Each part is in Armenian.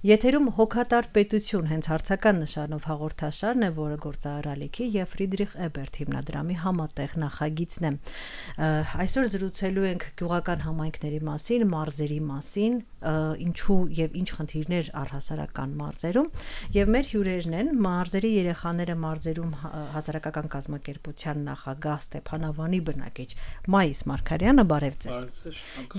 Եթերում հոգատար պետություն հենց հարցական նշանով հաղորդաշարն է, որը գործարար Ալիքի եւ Ֆրիդրիխ Էբերտ հիմնադրամի համատեղ նախագիծն է։ Այսօր զրուցելու ենք գյուղական համայնքների մասին, մարզերի մասին, ինչու եւ ինչ խնդիրներ առհասարական մարզերում, եւ մեր հյուրերն են մարզերի երեխաները մարզերում հասարակական կազմակերպության նախագահ Ստեփանավանի բնակիչ Մայիս Մարգարյանը, բարև ձեզ։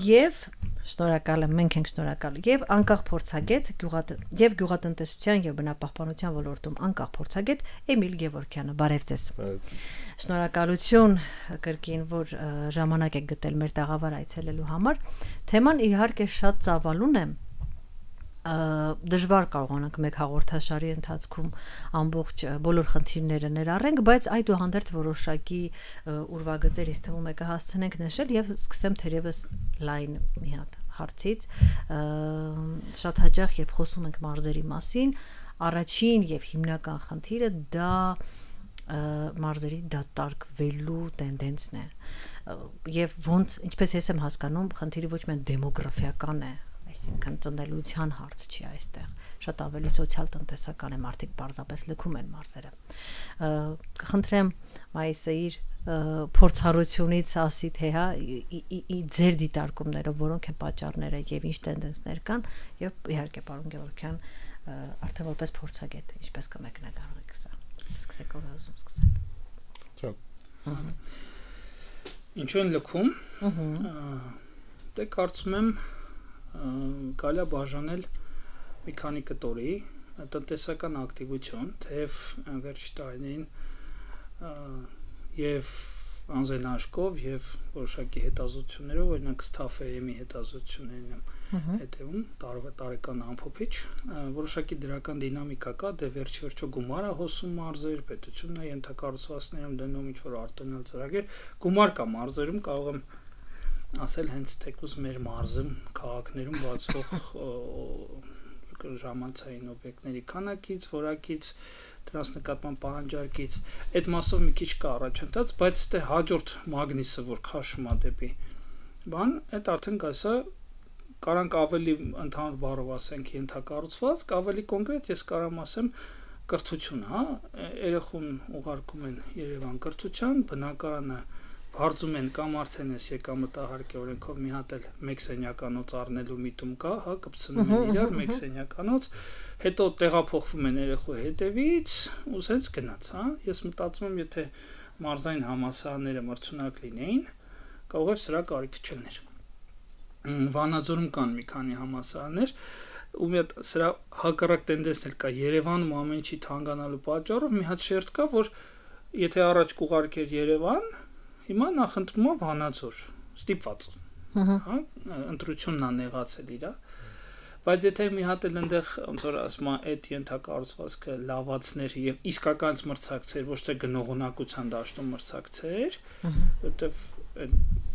Եվ շնորհակալ եմ, մենք ենք շնորհակալ, եւ անկախ փորձագետ եւ գյուղատնտեսության եւ բնապահպանության ոլորտում անկախ փորձագետ Էմիլ Գևորգյանը, բարև ձեզ։ Շնորհակալություն կրկին, որ ժամանակ եք գտել մեր տաղավար այցելելու համար։ Թեման իհարկե շատ ծավալուն է, դժվար կարողանանք մեկ հաղորդաշարի ընթացքում ամբողջ բոլոր խնդիրները ներառենք, բայց այդուհանդերձ որոշակի ուրվագծեր ինձ թվում է կհասցնենք նշել եւ սկսեմ թերևս լայն մի հատ հարցից, շատ հաճախ երբ խոսում ենք մարզերի մասին, առաջին եւ հիմնական խնդիրը դա մարզերի դատարկվելու տենդենսն է եւ ոնց ինչպես ես եմ հասկանում խնդիրը ոչ միայն դեմոգրաֆիական է, այսինքն ծնելիության հարց չի այստեղ, շատ ավելի սոցիալ-տնտեսական է, մարդիկ պարզապես լքում են մարզերը։ Կխնդրեմ Մայիսը իր փորձառությունից ասի թե հա ձեր դիտարկումներով որոնք են պատճառները եւ ինչ տենդենսներ կան եւ իհարկե պարոն Գևորգյան արդեն որպես փորձագետ ինչպես կմեկնաբանեք սա։ Սկսեք ով ուզում սկսել։ Ինչու են լքում։ Դե կարծում եմ կարելի է բաժանել մի քանի կտորի տնտեսական ակտիվություն, թեև վերջ տարիներին եւ անձնաշկով եւ որոշակի հետազոտություններով, օրինակ Ստաֆեյի հետազոտություններն եմ հետևում, տարեկան ամփոփիչ, որոշակի դրական դինամիկա կա, դե վերջ-վերջո գումար է հոսում մարզեր, պետությունն է ենթակառուցվածքներում դնում ինչ-որ արտոնյալ ծրագիր, գումար կա մարզերում, կարող եմ ասել հենց թեկուզ մեր մարզում քաղաքներում բացվող ժամանցային օբյեկտների քանակից, որակից, դրանց նկատմամբ պահանջարկից, այդ մասով մի քիչ կա առաջընթաց, բայց դե հաջորդ մագնիսը, որ քաշում է դեպի բան, այդ արդեն գասա կարանք ավելի ընդհանուր բառով ասենք ենթակառուցվածք, ավելի կոնկրետ ես կարամ ասեմ կրթություն, հա, երեխուն ուղարկում են Երևան կրթության, բնակարանը բարձում են կամ արդեն էս եկամտահարկի օրենքով մի հատ էլ մեկ սենյականոց առնելու միտում կա, հա, կպցնում են իրար մեկ սենյականոց, հետո տեղափոխվում են երեխու հետևից ու սենց գնաց, հա, ես մտածում եմ, եթե մարզային համալսարանները մրցունակ լինեին, կարող է սրա կարիք չլներ։ Վանաձորում կան մի քանի համալսարաններ, ու մի հատ սրա հակառակ տենդենսն էլ կա Երևանում ամեն ինչի թանկանալու պատճառով մի հատ շերտ կա, որ եթե առաջ կուղարկեր Երևան, հիմա նախընտրում է Վանաձոր, ստիպված, հա, ընտրությունն է նեղացել իրա, բայց եթե մի հատ էլ ընդեղ, ոնց որ ասում է, այդ ենթակառուցվածքը լավացներ եւ իսկականից մրցակցեր, ոչ թե գնողունակության դաշտում մրցակցեր, որտեվ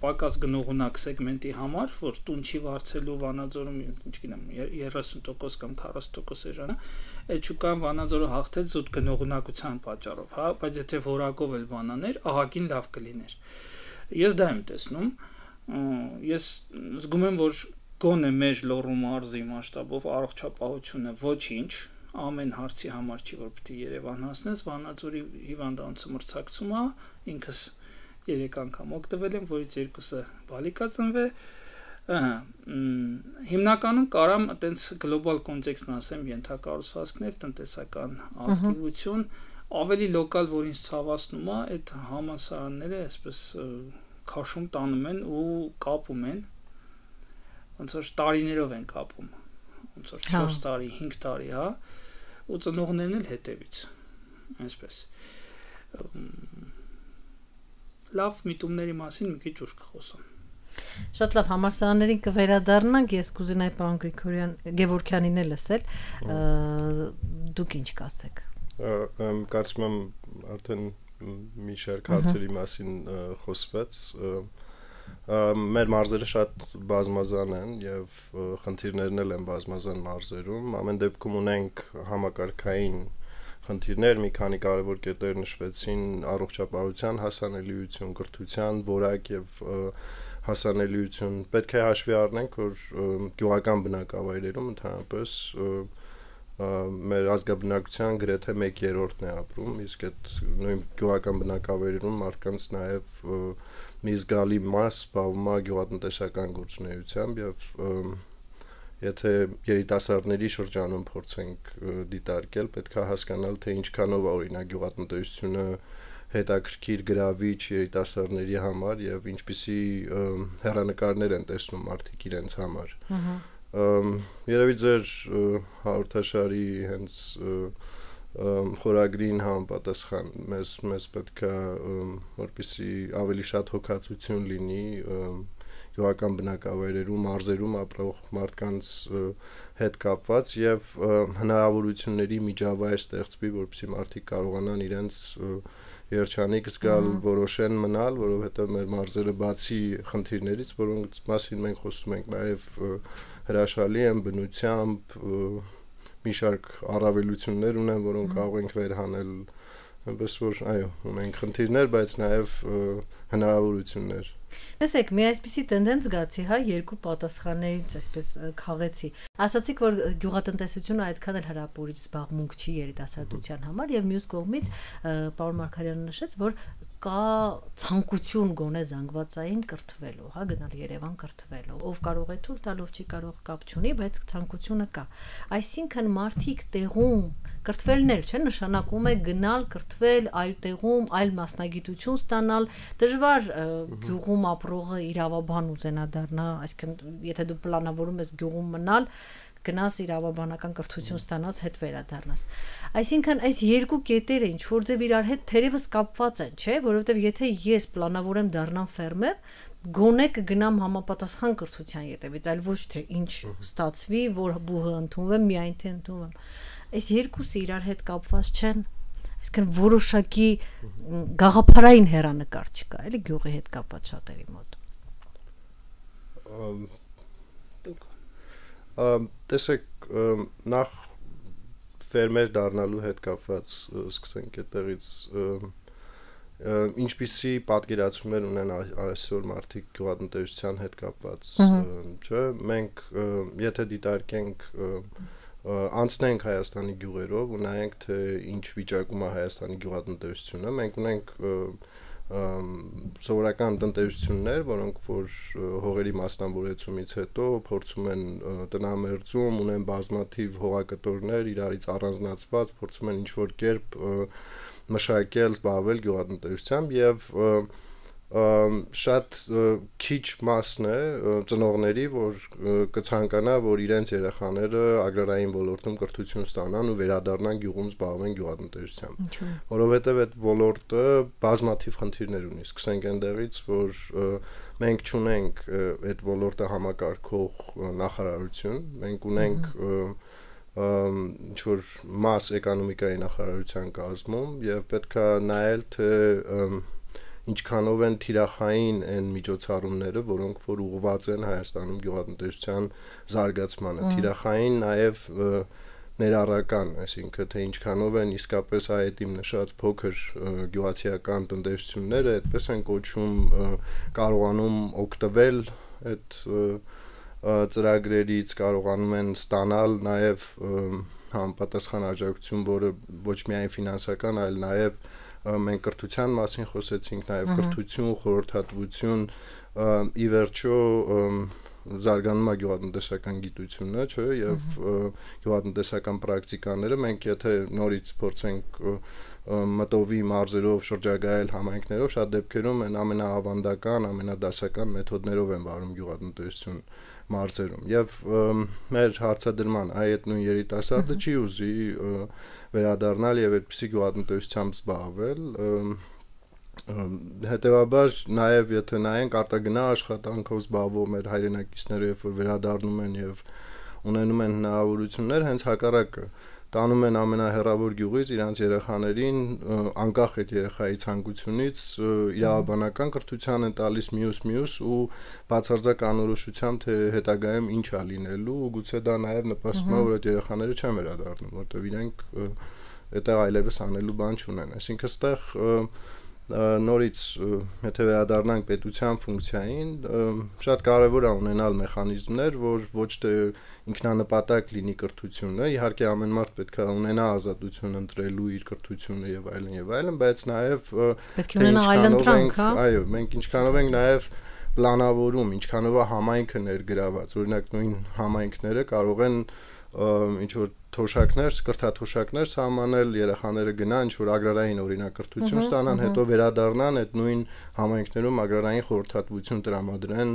պակաս գնողունակ սեգմենտի համար, որ տուն չի վարձելու Վանաձորում, ինչքան 30% կամ 40% էժանա, այդ շուկան Վանաձորը հաղթեց զուտ գնողունակության պատճառով, հա, բայց եթե որակով էլ բանաներ, ահագին լավ կլիներ։ Ես դա եմ տեսնում, ես զգում եմ, որ գոնե մեր Լոռու մարզի մասշտաբով առողջապահությունը ոչինչ, ամեն հարցի համար չի, որ պիտի Երևան հասնես, Վանաձորի հիվանդանոցը մրցակցում է, ինքս 3 անգամ օգտվել եմ, որից 2-ը բալիկա ծնվե, հիմնականում կարամ այտենց գլոբալ կոնտեքստն ասեմ, ենթակառուցվածքներ, տնտեսական ակտիվություն, ավելի լոկալ, որ ինձ ցավացնում է, այդ համալսարանները այսպես քաշում տանում են ու կապում են, ոնց որ տարիներով են կապում, ոնց որ 4 տարի, 5 տարի, հա, ու ծնողներն էլ հետևից, այսպես լավ միտումների մասին մի քիչ ուշ կխոսեմ։ Շատ լավ, համալսարաններին կվերադառնանք, ես կուզենայի պարոն Գևորգյանին էլ լսել, դուք ինչ կասեք։ Կարծում եմ արդեն մի շարք հարցերի մասին խոսվեց, մեր մարզերը շատ բազմազան են եւ խնդիրներն էլ են բազմազան մարզերում, ամեն դեպքում ունենք համակարգային խնդիրներ, մի քանի կարևոր կետեր նշվեցին առողջապահության հասանելիություն, կրթության որակ եւ հասանելիություն։ Պետք է հաշվի առնենք, որ գյուղական բնակավայրերում ընդհանրապես մեր ազգաբնակության գրեթե 1/3-ն է ապրում, իսկ այդ նույն գյուղական բնակավայրերում մարդկանց նաև մի զգալի մաս զբաղվում է գյուղատնտեսական գործունեությամբ եւ եթե երիտասարդների շրջանում փորձենք դիտարկել, պետք է հասկանալ, թե ինչքանով է օրինակ գյուղատնտեսությունը հետաքրքիր գրավիչ երիտասարդների համար եւ ինչպիսի հեռանկարներ են տեսնում մարդիկ իրենց համար։ Երևի ձեր հաղորդաշարի հենց խորագրին համապատասխան մեզ պետք է որպեսզի ավելի շատ հոգացություն լինի գյուղական բնակավայրերում, մարզերում ապրող մարդկանց հետ կապված եւ հնարավորությունների միջավայր ստեղծվի, որպեսզի մարդիկ կարողանան իրենց երջանիկ զգալ, որոշեն մնալ, որովհետեւ մեր մարզերը բացի խնդիրներից, որոնց մասին մենք խոսում ենք, նաեւ հրաշալի են բնությամբ, մի շարք առավելություններ ունեն, որոնք կարող ենք վերհանել, այնպես որ այո, ունենք խնդիրներ, բայց նաեւ հնարավորություններ։ Տեսեք, մի այսպիսի տենդենց զգացի, հա, երկու պատասխաններից այսպես քաղեցի։ Ասացիք, որ գյուղատնտեսությունը այդքան էլ հրապուրիչ զբաղմունք չի երիտասարդության համար եւ մյուս կողմից պարոն Մարգարյանը նշեց, որ կա ցանկություն գոնե զանգվածային կրթվելու, հա, գնալ Երևան կրթվելու։ Ով կարող է թույլ տալ, ով չի կարող կապ չունի, բայց ցանկությունը կա։ Այսինքն մարդիկ տեղում կրթվելն էլ չէ, նշանակում է գնալ կրթվել այլ տեղում, այլ մասնագիտություն ստանալ, դժվար գյուղում ապրողը իրավաբան ուզենա դառնա, այսինքն եթե դու պլանավորում ես գյուղում մնալ, գնաս իրավաբանական կրթություն ստանաս, հետ վերադառնաս։ Այսինքն այս երկու կետերը ինչ որ ձև իրար հետ թերևս կապված են, չէ, որովհետև եթե ես պլանավորեմ դառնամ ֆերմեր, գոնե կգնամ համապատասխան կրթության ետևից, այլ ոչ թե ինչ ստացվի, որ բուհը ընդունվեմ, միայն թե ընդունվեմ։ Այս երկուսը իրար հետ կապված չեն, այսինքն որոշակի գաղափարային հեռանկար չկա, էլի գյուղի հետ կապված շատերի մոտ։ Տեսեք, նախ ֆերմեր դառնալու հետ կապված սկսենք այդտեղից ինչպիսի պատկերացումներ ունեն այսօր մարդիկ գյուղատնտեսության հետ կապված, չէ՞, մենք եթե դիտարկենք անցնենք Հայաստանի գյուղերով ու նայենք թե ինչ վիճակում է Հայաստանի գյուղատնտեսությունը, մենք ունենք սովորական տնտեսություններ, որոնք որ հողերի մասնավորեցումից հետո փորձում են տնամերձում, ունեն բազմաթիվ հողակտորներ, իրարից առանձնացված, փորձում են ինչ-որ կերպ մշակել, զբաղվել գյուղատնտեսությամբ եւ շատ քիչ մասն է ծնողների, որ կցանկանա, որ իրենց երեխաները agrarային ոլորտում կրթություն ստանան ու վերադառնան գյուղում զբաղվեն գյուղատնտեսությամբ, որովհետև այդ ոլորտը բազմաթիվ խնդիրներ ունի։ Սկսենք այնտեղից, որ մենք չունենք այդ ոլորտը համակարգող նախարարություն, մենք ունենք ինչ-որ մաս էկոնոմիկայի նախարարության կազմում եւ պետք է նայել, թե ինչքանով են թիրախային այն միջոցառումները, որոնք որ ուղղված են Հայաստանում գյուղատնտեսության զարգացմանը, թիրախային նաև ներառական, այսինքն թե ինչքանով են իսկապես այդ իմ նշած փոքր գյուղացիական տնտեսությունները, այդպես են կոչում, կարողանում օգտվել այդ ծրագրերից, կարողանում են ստանալ նաև համապատասխան աջակցություն, որը ոչ միայն ֆինանսական, այլ նաև մենք կրթության մասին խոսեցինք, նաև կրթություն, խորհրդատվություն, ի վերջո զարգանում է գյուղատնտեսական գիտությունը, չէ, եւ գյուղատնտեսական պրակտիկաները մենք եթե նորից փորձենք մտովի մարզերով շրջագայել համայնքներով, շատ դեպքերում են ամենաավանդական, ամենադասական մեթոդներով են վարում գյուղատնտեսություն մարզերում եւ մեր հարցադրման այդ նույն երիտասարդը չի ուզի վերադառնալ եւ այդպիսի գյուղատնտեսությամբ զբաղվել, հետեւաբար նաեւ եթե նայենք արտագնա աշխատանքով զբաղվող մեր հայրենակիցները, երբ որ վերադառնում են եւ ունենում են հնարավորություններ, հենց հակառակը տանում են ամենահեռավոր գյուղից իրանց երեխաներին անկախ այդ երեխայի ցանկությունից իրավաբանական կրթության են տալիս մյուս ու բացարձակ անորոշությամբ թե հետագայում ինչ է լինելու ու գուցե դա նաև նպաստում է որ այդ երեխաները չեն վերադառնում որտեղ իրենք այդտեղ այլևս անելու բան չունեն այսինքն այստեղ նորից եթե վերադառնանք պետության ֆունկցիային, շատ կարևոր է ունենալ մեխանիզմներ, որ ոչ թե ինքնանպատակ լինի կրթությունը, իհարկե ամեն մարդ պետք է ունենա ազատություն ընտրելու իր կրթությունը եւ այլն, բայց նաեւ պետք է ունենա այլընտրանք, հա։ Այո, մենք ինչքանով ենք նաեւ պլանավորում, ինչքանով է համայնքը ներգրաված, օրինակ նույն համայնքները կարող են ինչ որ թոշակներ, կրթաթոշակներ սահմանել, երեխաները գնան ինչ որ agrarային օրինակրթություն ստանան, հետո վերադառնան այդ նույն համայնքներում agrarային խորհրդատվություն տրամադրեն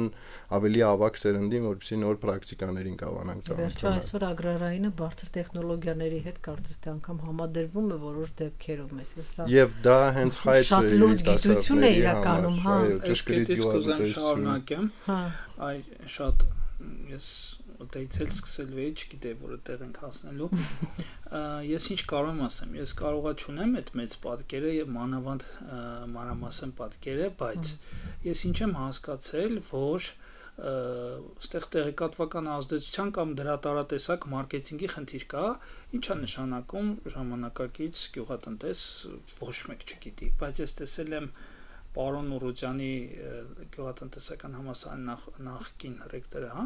ավելի ավագ սերնդին, որպեսզի նոր պրակտիկաներին կարողանանք ծանոթանալ։ Վերջո այսօր agrarայինը բարձր տեխնոլոգիաների հետ կարծես թե անգամ համադրվում է որոշ դեպքերում, այսինքն եւ դա հենց խայծ է գիտություն է իրականում, հա։ Ճշգրիտ գյուղատնտեսություն։ Հա, այ շատ ես ուտեցել սկսելու էի, չգիտեի որ այդտեղ ենք հասնելու։ Ես ինչ կարող եմ ասեմ, ես կարողա չունեմ այդ մեծ պատկերը եւ մանրամասն պատկերը, բայց ես ինչ եմ հասկացել, որ այստեղ տեղեկատվական ազդեցության կամ դրա տարատեսակ մարքեթինգի խնդիր կա, ինչա նշանակում ժամանակակից գյուղատնտես ոչ մեկ չգիտի, բայց ես տեսել եմ պարոն Ուռուջյանի գյուղատնտեսական համալսարանի նախկին ռեկտորը, հա,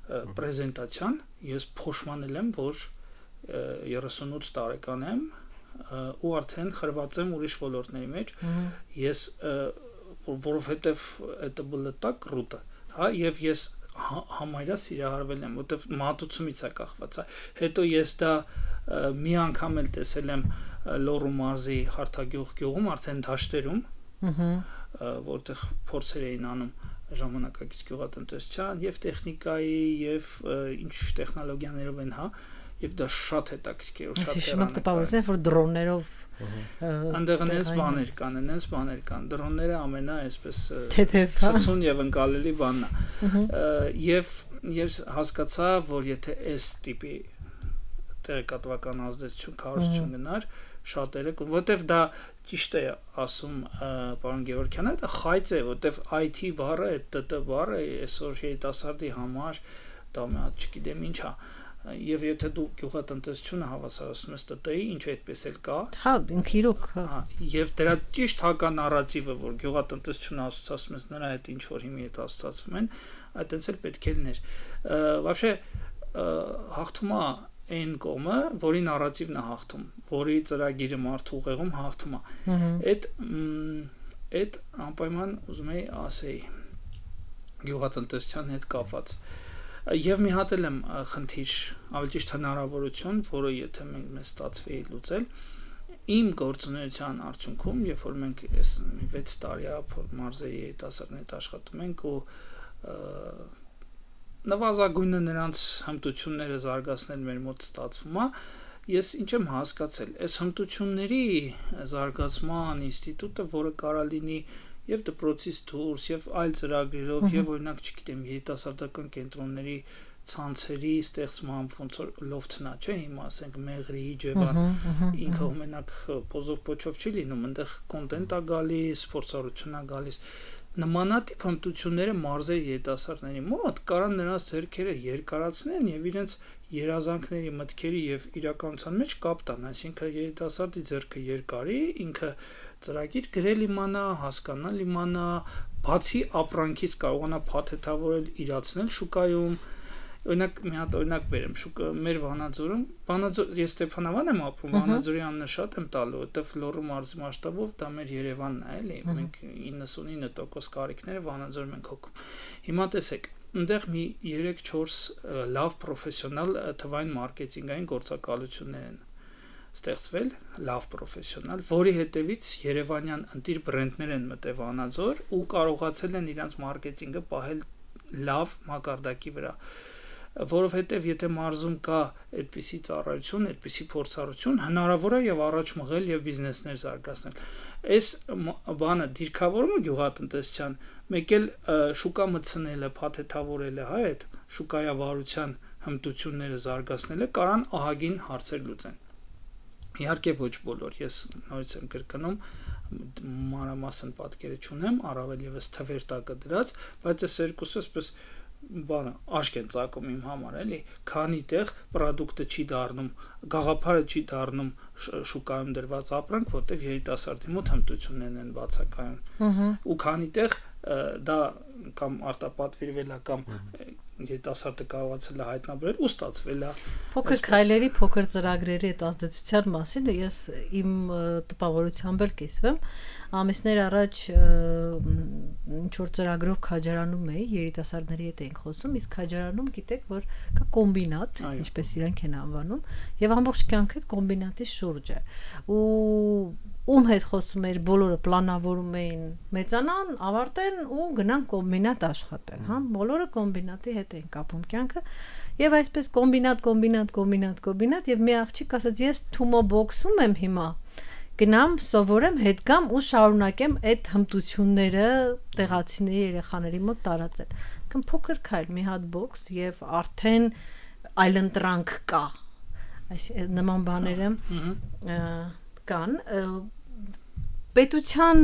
պրեզենտացիան, ես փոշմանել եմ, որ 38 տարեկան եմ ու արդեն խրված եմ ուրիշ ոլորտների մեջ, ես որովհետև это было так круто, հա, եւ ես համարյա սիրահարվել եմ, որովհետև մատուցումից է կախված, հետո ես դա մի անգամ էլ տեսել եմ Լոռու մարզի Հարթագյուղ գյուղում, արդեն դաշտերում, որտեղ փորձեր էին անում ժամանակակից գյուղատնտեսության եւ տեխնիկայի եւ ինչ տեխնոլոգիաներով են, հա, եւ դա շատ հետաքրքիր է, շատ հիշում եմ տպավորություն, որ դրոններով այնտեղ այնպես բաներ կան, դրոնները ամենա այսպես թեթև ցցուն եւ ընկալելի բանն է։ Եվ հասկացա, որ եթե այս տիպի տեղեկատվական ազդեցություն քարոզություն գնար, շատերը, որտեվ դա ճիշտ է ասում պարոն Գևորգյանը, դա խայծ է, որտեվ IT բառը, ՏՏ բառը այսօր երիտասարդի համար դա մի հատ չգիտեմ ինչ է, եւ եթե դու գյուղատնտեսությունը հավասարացնում ես ՏՏ-ի, ինչ այդպես էլ կա։ Հա, ինքը իրոք, հա, եւ դրա ճիշտ հականարատիվը, որ գյուղատնտեսությունը ասոցացում ես նրա հետ ինչ որ հիմի հետ ասոցացվում են, այդտենց էլ պետք է լիներ։ Вообще հաղթում է այն կողմը, որի նարատիվն է հաղթում, որի ծրագիրը մարդու ուղեղում հաղթում է։ Այդ անպայման ուզում եի ասեի գյուղատնտեսության հետ կապված։ Եվ մի հատ էլ եմ խնդիր, ավելի ճիշտ հնարավորություն, որը եթե մեզ ստացվի լուծել, իմ գործունեության արդյունքում, երբ որ մենք 6 տարի մարզերի երիտասարդների հետ աշխատում ենք ու նվազագույնը նրանց հմտությունները զարգացնել մեր մոտ ստացվում է, ես ինչ եմ հասկացել, այս հմտությունների զարգացման ինստիտուտը, որը կարա լինի եւ դպրոցից դուրս եւ այլ ծրագրերով եւ օրինակ չգիտեմ երիտասարդական կենտրոնների ցանցերի ստեղծման ոնց որ լոֆթնա, չէ, հիմա ասենք Մեղրի, Ջևան, ինքը մենակ փոզով փոչով չի լինում, այնտեղ կոնտենտ է գալիս, սպորտարություն է գալիս, նմանատիպ հմտությունները մարզերի երիտասարդների մոտ կարան նրանց ձեռքերը երկարացնեն եւ իրենց երազանքների, մտքերի եւ իրականության մեջ կապ տան, այսինքն երիտասարդի ձեռքը երկարի, ինքը ծրագիր գրել իմանա, հասկանալ իմանա, բացի ապրանքից կարողանա փաթեթավորել, իրացնել շուկայում։ Օրինակ մի հատ օրինակ բերեմ, մեր Վանաձորում, ես Ստեփանավան եմ ապրում, Վանաձորի անունը շատ եմ տալու, որտեվ Լոռու մարզի մասշտաբով դա մեր Երևանն է, էլի, մենք 99% կարիքները Վանաձորում ենք հոգում։ Հիմա տեսեք, այնտեղ մի 3-4 լավ պրոֆեսիոնալ թվային մարքեթինգային գործակալություններ են ստեղծվել, լավ պրոֆեսիոնալ, որի հետևից երևանյան ընտիր բրենդներ են մտել Վանաձոր ու կարողացել են իրենց մարքեթինգը պահել լավ մակարդակի վրա, որովհետև եթե մարզում կա այդպիսի ծառայություն, այդպիսի փորձառություն, հնարավոր է եւ առաջ մղել եւ բիզնեսներ զարգացնել։ Այս բանը դիրքավորումը գյուղատնտեսության, մեկ էլ շուկա մտցնելը, փաթեթավորելը, հա, այդ շուկայավարության հմտությունները զարգացնելը կարան ահագին հարցեր լուծեն։ Իհարկե ոչ բոլոր, ես նորից եմ կրկնում, մանրամասն պատկերը չունեմ, առավել եւս թվեր տակը դրած, բայց այս երկուսը այսպես բանը աշկ են ծակում իմ համար, էլի, քանի տեղ product-ը չի դառնում, գաղափարը չի դառնում շուկայում դրված ապրանք, որտեղ երիտասարդի մոտ հմտություններն են բացակայում։ Ու քանի տեղ դա կամ արտապատվիրվել է կամ երիտասարդը կարողացել է հայտնաբերել ու ստացվել է փոքր քայլերի, փոքր ծրագրերի այդ ազդեցության մասին ես իմ տպավորությամբ էլ կիսվեմ։ Ամիսներ առաջ ինչ որ ծրագրով քաջարանում էի, երիտասարդների հետ էինք խոսում, իսկ քաջարանում գիտեք, որ կա կոմբինատ, ինչպես իրանք են անվանում, եւ ամբողջ կյանքը այդ կոմբինատի շուրջ է։ Ու ում հետ խոսում էր, բոլորը պլանավորում էին մեծանան, ավարտեն ու գնան կոմբինատ աշխատեն, հա, բոլորը կոմբինատի հետ էին կապում կյանքը, եւ այսպես կոմբինատ եւ մի աղջիկ ասաց, ես Թումո բոքսում եմ հիմա, գնամ, սովորեմ, հետ գամ ու շարունակեմ այդ հմտությունները տեղացիների երեխաների մոտ տարածել։ Կամ փոքր քայլ, մի հատ բոքս եւ արդեն այլընտրանք կա։ Այս նման բաները կան պետության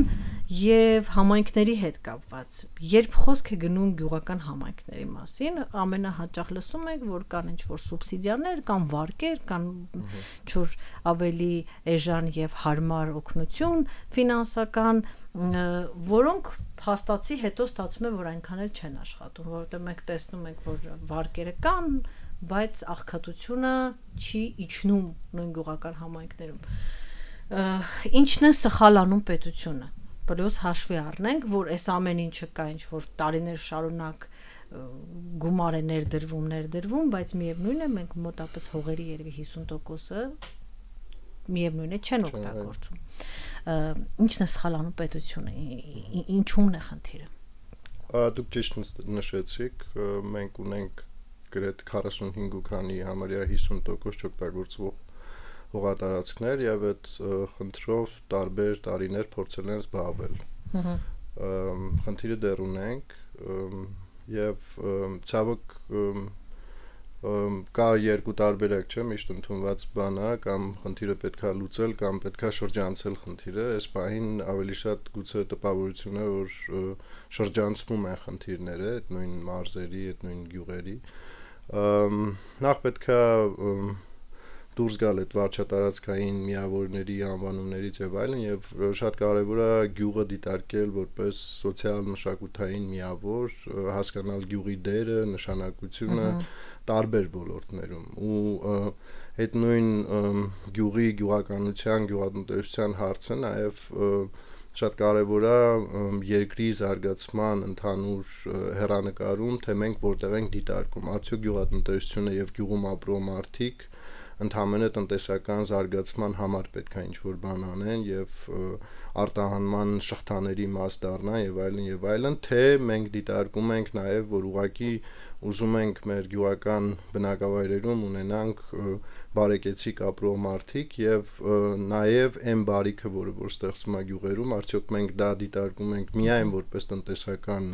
եւ համայնքների հետ կապված, երբ խոսք է գնում գյուղական համայնքների մասին, ամենահաճախ լսում եք, որ կան ինչ-որ սուբսիդիաներ, կան վարկեր, կան ինչ-որ ավելի էժան եւ հարմար օգնություն ֆինանսական, որոնք փաստացի հետո ստացվում է, որ այնքան էլ չեն աշխատում, որովհետեւ մենք տեսնում ենք, որ վարկերը կան, բայց աղքատությունը չի իջնում նույն գյուղական համայնքներում։ Ինչն է սխալ անում պետությունը։ Պլյուս հաշվի առնենք, որ այս ամեն ինչը կա, ինչ որ տարիներ շարունակ գումար է ներդրվում, բայց միևնույն է մենք մոտապես հողերի երևի 50%-ը միևնույն է չեն օգտագործում։ Ինչն է սխալ անում պետությունը, ինչումն է խնդիրը։ Դուք ճիշտ նշեցիք, մենք ունենք գրեթե 45 ու քանի համարյա 50% չօգտագործվող հողատարածքներ եւ այդ խնդրով տարբեր տարիներ փորձել են զբաղվել։ Խնդիրը դեռ ունենք եւ ցավոք կա երկու տարբերակ, չէ՞, միշտ ընդունված բանը, կամ խնդիրը պետքա լուծել, կամ պետքա շրջանցել խնդիրը, այս պահին ավելի շատ գուցե տպավորություն է, որ շրջանցվում են խնդիրները, այդ նույն մարզերի, այդ նույն գյուղերի։ Նախ պետքա դուրս գալ այդ վարչատարածքային միավորների անվանումներից եւ այլն եւ շատ կարեւոր է գյուղը դիտարկել որպես սոցիալ-մշակութային միավոր, հասկանալ գյուղի դերը, նշանակությունը տարբեր ոլորտներում ու այդ նույն գյուղի գյուղականության, գյուղատնտեսության հարցը նաեւ շատ կարեւոր է երկրի զարգացման ընդհանուր հեռանկարում, թե մենք որտեղ ենք դիտարկում, արդյոք գյուղատնտեսությունը եւ գյուղում ապրող մարդիկ ընդհանրապես տնտեսական զարգացման համար պետք է ինչ-որ բան անեն եւ արտահանման շղթաների մաս դառնան եւ այլն, թե մենք դիտարկում ենք նաեւ, որ ուղղակի ուզում ենք մեր գյուղական բնակավայրերում ունենանք բարեկեցիկ ապրող մարդիկ եւ նաեւ այն բարիքը, որը որ ստեղծվում է գյուղերում, արդյոք մենք դա դիտարկում ենք միայն որպես տնտեսական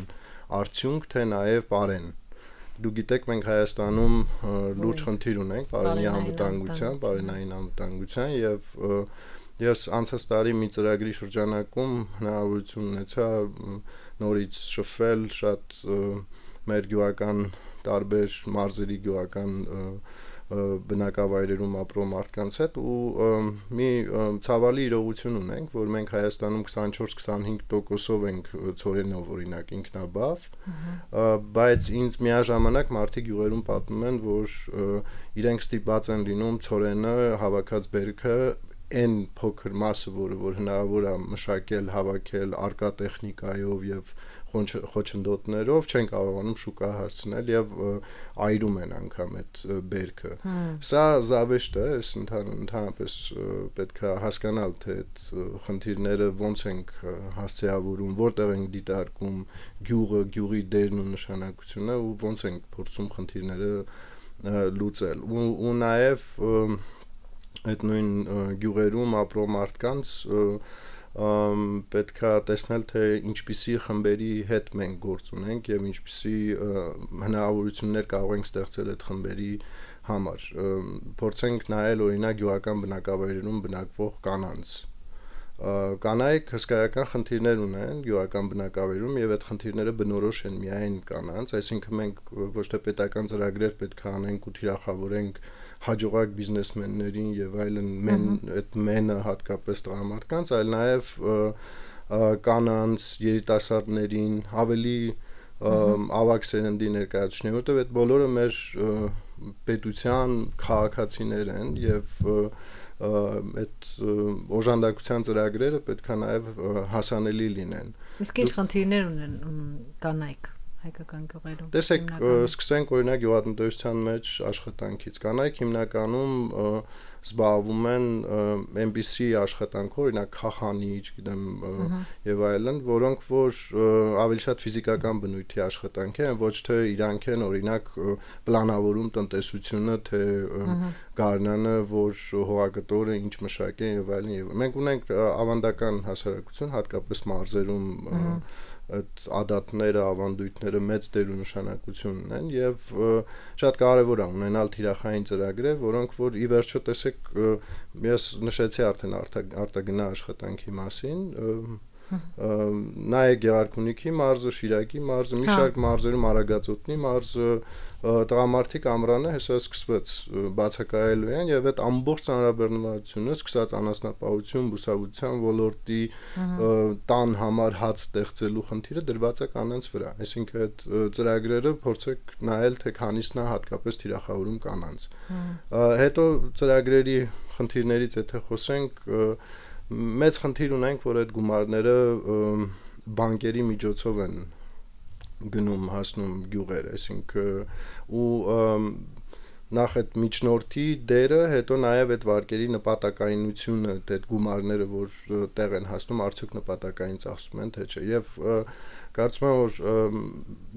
արդյունք, թե նաեւ բարեն։ Դու գիտեք, մենք Հայաստանում լուրջ խնդիր ունենք բարենային անվտանգության եւ ես անցած տարի մի ծրագրի շրջանակում հնարավորություն ունեցա նորից շփվել շատ մեր գյուղական տարբեր մարզերի գյուղական բնակավայրերում ապրող մարդկանց հետ ու մի ցավալի իրողություն ունենք, որ մենք Հայաստանում 24-25%-ով ենք ծորենով օրինակ ինքնաբավ, բայց ինձ միաժամանակ մարդիկ յուղերում պատմում են, որ իրենք ստիպված են լինում ծորենը հավաքած բերքը այն փոքր մասը, որ հնարավոր է մշակել, հավաքել արկա տեխնիկայով եւ խոչընդոտներով չեն կարողանում շուկա հասցնել եւ այրում են անգամ այդ բերքը։ Սա զավեշտ է, ընդհանրապես պետք է հասկանալ, թե այդ խնդիրները ոնց ենք հասցեավորում, որտեղ ենք դիտարկում գյուղը, գյուղի դերն ու նշանակությունը ու ոնց ենք փորձում խնդիրները լուծել։ Ու նաեւ այդ նույն գյուղերում ապրող մարդկանց պետք է տեսնել, թե ինչպիսի խմբերի հետ մենք գործ ունենք եւ ինչպիսի հնարավորություններ կարող ենք ստեղծել այդ խմբերի համար։ Փորձենք նայել օրինակ գյուղական բնակավայրերում բնակվող կանանց կանայք հսկայական խնդիրներ ունեն գյուղական բնակավայրում եւ այդ խնդիրները բնորոշ են միայն կանանց, այսինքն մենք ոչ թե պետական ծրագրեր պետք է անենք ու թիրախավորենք հաջողակ բիզնեսմեններին եւ այլն այդ մենը հատկապես տղամարդկանց, այլ նաեւ կանանց, երիտասարդներին ավելի ավագ սերնդի ներկայացուցիչներ, որտեղ այդ բոլորը մեր պետության քաղաքացիներ են եւ այդ օժանդակության ծրագրերը պետք է նաև հասանելի լինեն։ Իսկ ինչ խնդիրներ ունեն կանայք հայկական գյուղերում։ Տեսեք, սկսենք օրինակ գյուղատնտեսության մեջ աշխատանքից։ Կանայք հիմնականում զբաղվում են MBC աշխատանքով, օրինակ քախանի, չգիտեմ, եւ այլն, որոնք որ ավելի շատ ֆիզիկական բնույթի աշխատանք են, ոչ թե իրանք են օրինակ պլանավորում տնտեսությունը, թե գարնանը, որ հողագտորը ինչ մշակ է եւ այլն եւ մենք ունենք ավանդական հասարակություն, հատկապես մարզերում այդ ադատները, ավանդույթները մեծ դեր ու նշանակություն ունեն եւ շատ կարեւոր է ունենալ թիրախային ծրագրեր, որոնք որ ի վերջո տեսեք ես նշեցի արդեն արտագնա աշխատանքի մասին, նայեք Գեղարքունիքի մարզը, Շիրակի մարզը, մի շարք մարզերում Արագածոտնի մարզը, տղամարդիկ ամռանը հեսա սկսվեց բացակայելու են եւ այդ ամբողջ ծանրաբեռնվածությունը սկսած անասնապահություն, բուսաբուծության ոլորտի տան համար հաց ստեղծելու խնդիրը դրված է կանանց վրա, այսինքն այդ ծրագրերը փորձեք նայել թե քանիսն է հատկապես թիրախավորում կանանց։ Հետո ծրագրերի խնդիրներից եթե խոսենք մեծ խնդիր ունենք, որ այդ գումարները բանկերի միջոցով են գնում հասնում գյուղեր, այսինքն ու նախ այդ միջնորդի դերը, հետո նաև այդ վարկերի նպատակայնությունը, այդ գումարները, որ տեղ են հասնում, արդյոք նպատակային ծախսում են, թե չէ։ Եվ կարծում եմ, որ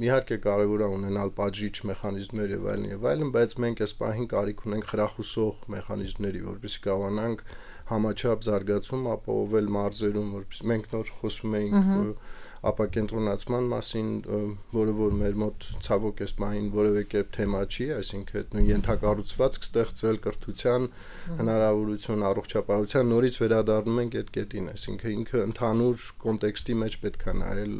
իհարկե կարևոր է ունենալ պատժիչ մեխանիզմներ եւ այլն, բայց մենք այս պահին կարիք ունենք խրախուսող մեխանիզմների, որովհետեւ կարողանանք համաչափ զարգացում ապահովել մարզերում, որովհետեւ մենք նոր խոսում էինք ապակենտրոնացման մասին, որը որ մեր մոտ ցավոք այս պահին որևէ կերպ թեմա չի, այսինքն նույն ենթակառուցվածք ստեղծել կրթության հնարավորություն, առողջապահության նորից վերադառնում ենք այդ կետին, այսինքն ինքը ընդհանուր կոնտեքստի մեջ պետք է նայել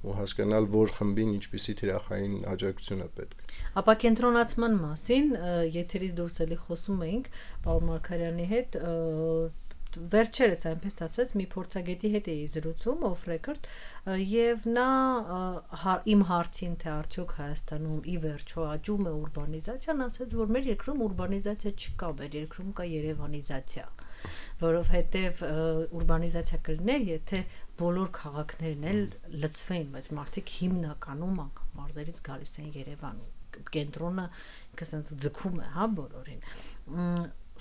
ու հասկանալ, որ խմբին ինչպիսի թիրախային աջակցություն է պետք։ Ապակենտրոնացման մասին եթերից դուրս էլի խոսում էինք պարոն Մարգարյանի հետ, վերջերս այնպես ստացվեց մի փորձագետի հետ էի զրուցում off record եւ նա իմ հարցին թե արդյոք Հայաստանում ի վերջո աճում է ուրբանիզացիան, ասաց որ մեր երկրում ուրբանիզացիա չկա, մեր երկրում կա երևանիզացիա, որովհետեւ ուրբանիզացիա կլիներ, եթե բոլոր քաղաքներն էլ լցվեին, բայց մարդիկ հիմնականում անգամ մարզերից գալիս են Երևան, կենտրոնը ինքնին ձգում է, հա, բոլորին։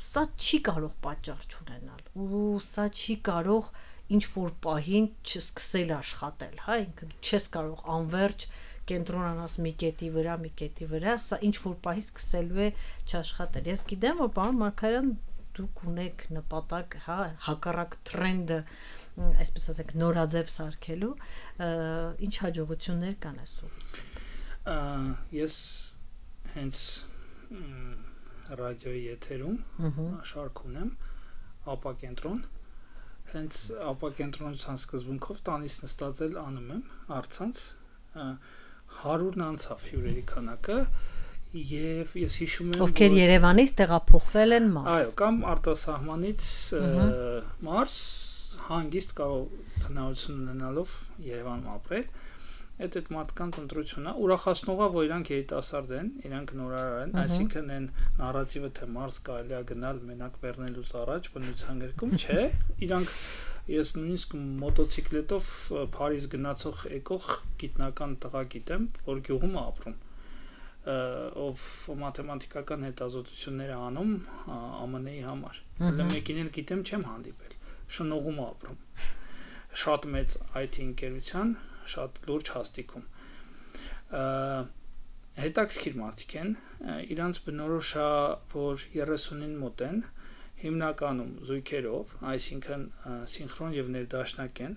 Սա չի կարող պատճառ չունենալ ու սա չի կարող ինչ որ պահին չսկսել աշխատել, հա, ինքն չես կարող անverջ կենտրոնանաս մի կետի վրա, սա ինչ որ պահի սկսելու է չաշխատել։ Ես գիտեմ, որ պարոն Մարգարյան դուք ունեք նպատակ, հա, հակառակ տրենդը, այսպես ասենք, նորաձև սարքելու, ինչ հաջողություններ կան այսօր։ Ես հենց ռադիոյի եթերում շարք ունեմ ապակենտրոն, հենց ապակենտրոնության սկզբունքով տանից նստած էլ անում եմ առցանց 100-ն անցավ հյուրերի քանակը եւ ես հիշում եմ ովքեր Երևանից տեղափոխվել են մարզ, այո, կամ արտասահմանից մարզ հանգիստ կարող հնարավորություն ունենալով Երևանում ապրել։ Այդ մարդկանց ընտրությունն է, ուրախացնող է, որ իրանք երիտասարդ են, իրանք նորարար են, այսինքն այն նարատիվը թե մարզ կարելի է գնալ մենակ բեռնելուց առաջ բնության գրքում, չէ, իրանք ես նույնիսկ մոտոցիկլետով Փարիզ գնացող եկող գիտնական տղա գիտեմ, որ գյուղում է ապրում, ով մաթեմատիկական հետազոտություններ է անում ԱՄՆ-ի համար։ Հələ մեկին էլ գիտեմ, չեմ հանդիպել, շնողում է ապրում։ Շատ մեծ IT ընկերության շատ լուրջ հաստիքում հետաքրքիր մարդիկ են, իրանց բնորոշա, որ 30-ին մոտ են, հիմնականում զույգերով, այսինքն սինխրոն եւ ներդաշնակ են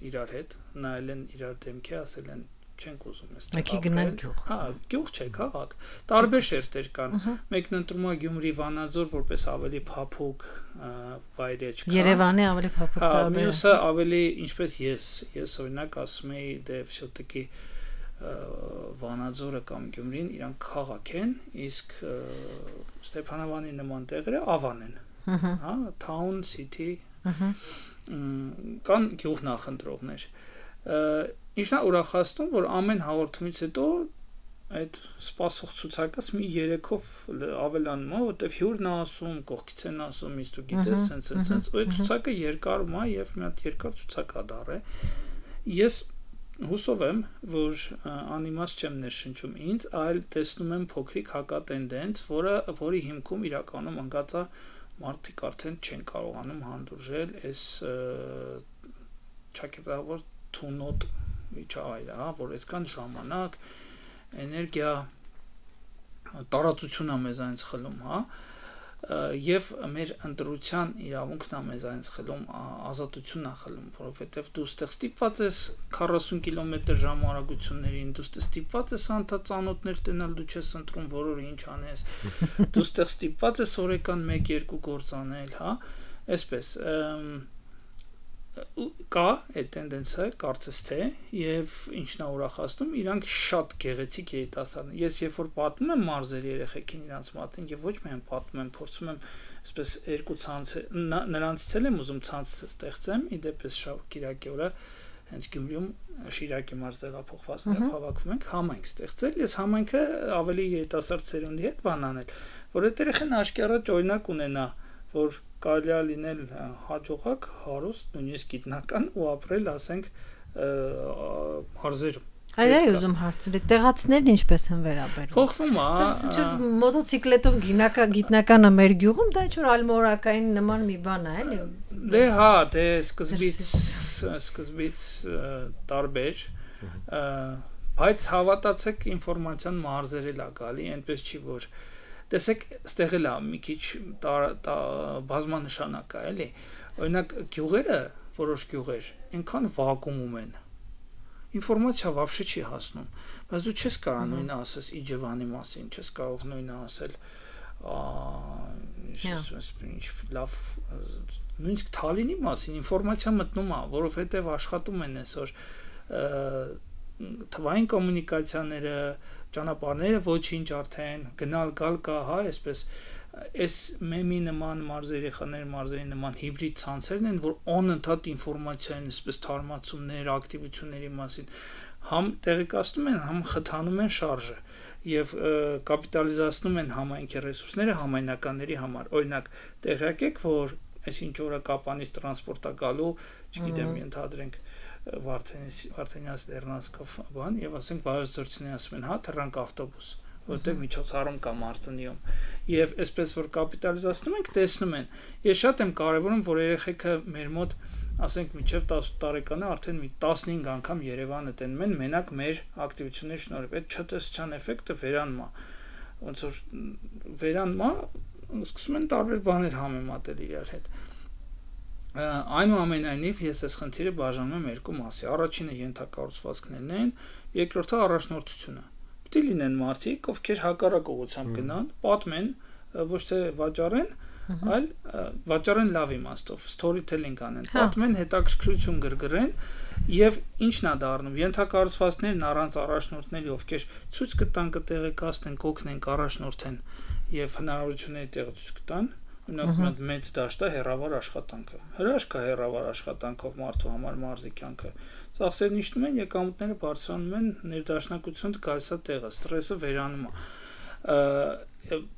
իրար հետ, նայել են իրար դեմքի, ասել են չենք ուզում այս Եկի գնանք գյուղ։ Հա, գյուղ չէ, քաղաք։ Տարբեր շերտեր կան։ Մեկն ընտրում է Գյումրի, Վանաձոր որպես ավելի փափուկ վայրեջ կա։ Երևանի ավելի փափուկ տարբեր։ Հա, մյուսը ավելի ինչպես ես օրինակ ասում եի, դե всё-таки Վանաձորը կամ Գյումրին իրանք քաղաք են, իսկ Ստեփանավանի նման տեղերը ավան են։ Հա, town, city։ Կան գյուղ նախընտրողներ։ Ինչն է ուրախացնում, որ ամեն հաղորդումից հետո այդ սպասող ցուցակը մի 3-ով ավելանում է, որտեվ հյուրն է ասում, կողքից են ասում, իսկ դու գիտես, սենց, ու այդ ցուցակը երկարում է եւ մի հատ երկար ցուցակադար է։ Ես հուսով եմ, որ անիմաստ չեմ ներշնչում ինձ, այլ տեսնում եմ փոքրիկ հակատենդենս, որի հիմքում իրականում ընկած է մարդիկ արդեն չեն կարողանում հանդուրժել այս ճակերտավոր թունոտ միջավայրը, հա, որ այսքան ժամանակ, էներգիա, տարածություն է մեզ այնց խլում, հա, եւ մեր ընտրության իրավունքն է մեզ այնց խլում, ազատությունն է խլում, որովհետեւ դու ստեղ ստիպված ես 40 կմ/ժ արագություններին, դու ստեղ ստիպված ես անդածանոթներ տենալ, դու չես ընտրում որը ինչ անես, դու ստեղ ստիպված ես օրեկան 1-2 գործ անել, հա, այսպես կա այդ տենդենսը, կարծես թե, եւ ինչն է ուրախացնում, իրանք շատ գեղեցիկ երիտասարդներ։ Ես երբ որ պատմում եմ մարզերի երեխեքին իրանց մատին եւ ոչ միայն պատմում եմ, փորձում եմ այսպես երկու ցանց նրանցից եմ ուզում ցանց ստեղծեմ, իդեպս Շաբաթ-Կիրակի օրը հենց Գյումրիում Շիրակի մարզ տեղափոխվածներով հավաքվում ենք, համայնք ստեղծել, ես համայնքը ավելի երիտասարդ սերունդի հետ բան անել, որ այդ երեխան աշկերտ օրինակ ունենա, որ կարելի է լինել հաջողակ, հարուստ, նույնիսկ գիտնական ու ապրել, ասենք, մարզերում։ Այո, ուզում հարցնել, տեղացիներն ինչպես են վերաբերվում։ Փոխվում է։ Դեռ մոտոցիկլետով գիտնականը մեր գյուղում դա ինչ-որ ալմորակային նման մի բան է, էլի։ Դե հա, դե սկզբից տարբեր, բայց հավատացեք ինֆորմացիան մարզերել է գալի, այնպես չի որ տեսեք, ստեղ էլ է մի քիչ բազմանշանակ է, էլի։ Օրինակ գյուղերը, որոշ գյուղեր, այնքան վակուումում են։ Ինֆորմացիա вообще չի հասնում, բայց դու չես կարող նույնը ասես Իջևանի մասին, չես կարող նույնը ասել ինչ լավ նույնիսկ Թալինի մասին ինֆորմացիա մտնում է, որովհետև աշխատում են այսօր թվային կոմունիկացիաները, ճանապարհները ոչինչ արդեն գնալ գալ կա, հա, այսպես այս մեմի նման մարզերի նման հիբրիդ ցանցերն են, որ անընդհատ ինֆորմացիա են, այսպես թարմացումներ, ակտիվությունների մասին համ տեղեկացնում են, համ խթանում են շարժը եւ կապիտալիզացնում են համայնքի ռեսուրսները համայնականների համար։ Օրինակ, տեղյակ եք, որ այսինչ օրը Կապանից տրանսպորտա գալու, չգիտեմ, ենթադրենք Վարդենյաց Լեռնանցքով բան եւ ասենք Վայոց Ձորցինի ասում են, հա, թռանք ավտոբուս, որտեղ միջոցառում կա Մարտունիում։ Եվ այսպես որ կապիտալիզացնում ենք, տեսնում են։ Ես շատ եմ կարևորում, որ երեխեքը մեր մոտ, ասենք, մինչև 10 տարեկանը արդեն մի 15 անգամ Երևանը տենում են մենակ մեր ակտիվությունների շնորհիվ։ Այդ չտեսչան էֆեկտը վերանում է։ Ոնց որ վերանում է, սկսում են տարբեր բաներ համեմատել իրար հետ։ Այնուամենայնիվ ես այս խնդիրը բաժանում եմ երկու մասի։ Առաջինը ենթակառուցվածքներն են, երկրորդը առաջնորդությունը։ Պետք է լինեն մարդիկ, ովքեր հակառակ ուղղությամբ գնան, պատմեն, ոչ թե վաճառեն, այլ վաճառեն լավ իմաստով, storytelling անեն, պատմեն, հետաքրքրություն գրգռեն եւ ինչն է դառնում։ Ենթակառուցվածքներն առանց առաջնորդների, ովքեր ցույց կտան, կտեղեկացնեն, կօգնեն, կառաջնորդեն եւ հնարավորությունների տեղացույց կտան։ Ունենք մեծ դաշտ է հերավար աշխատանքը։ Հրաշք է հերավար աշխատանքով մարդու համար մարզի կյանքը։ Ծախսերն իջնում են, եկամուտները բարձրանում են, ներդաշնակությունը գալիս է տեղը, ստրեսը վերանում է։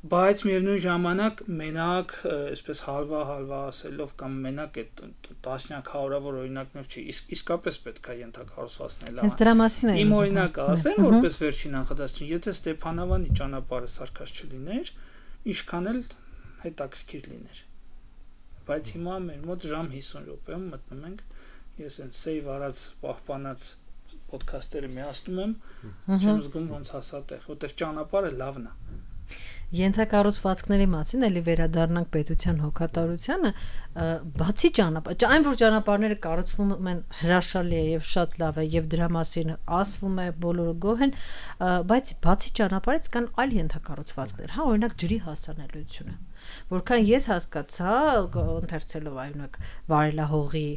Բայց միևնույն ժամանակ մենակ, այսպես հալվա ասելով կամ մենակ այդ տասնյակ հարյուրավոր օրինակներ չի, իսկապես պետք է ենթակառուցվածքներ լավ։ Հենց դրա մասին է։ Իմ օրինակը ասեմ, որպես վերջին նախադասություն, եթե Ստեփանավանի ճանապարհը սարքած չլիներ, ինչքան էլ հետաքրքիր լիներ։ Բայց հիմա մեր մոտ ժամ 50 րոպեում մտնում ենք, ես այն save արած, պահպանած ոդքասթերը միացնում եմ, չեմ զգում ոնց հասա տեղ, որտեղ ճանապարհը լավն է։ Ենթակառուցվածքների մասին էլի վերադառնանք պետության հոգատարությանը, բացի ճանապարհ, այն որ ճանապարհները կառուցվում են հրաշալի է եւ շատ լավ է եւ դրա մասին ասվում է, բոլորը գոհ են, բայց բացի ճանապարհից կան այլ ենթակառուցվածքներ, հա, օրինակ ջրի հասանելիությունը։ Որքան ես հասկացա, ընթերցելով այնուք վարելահողի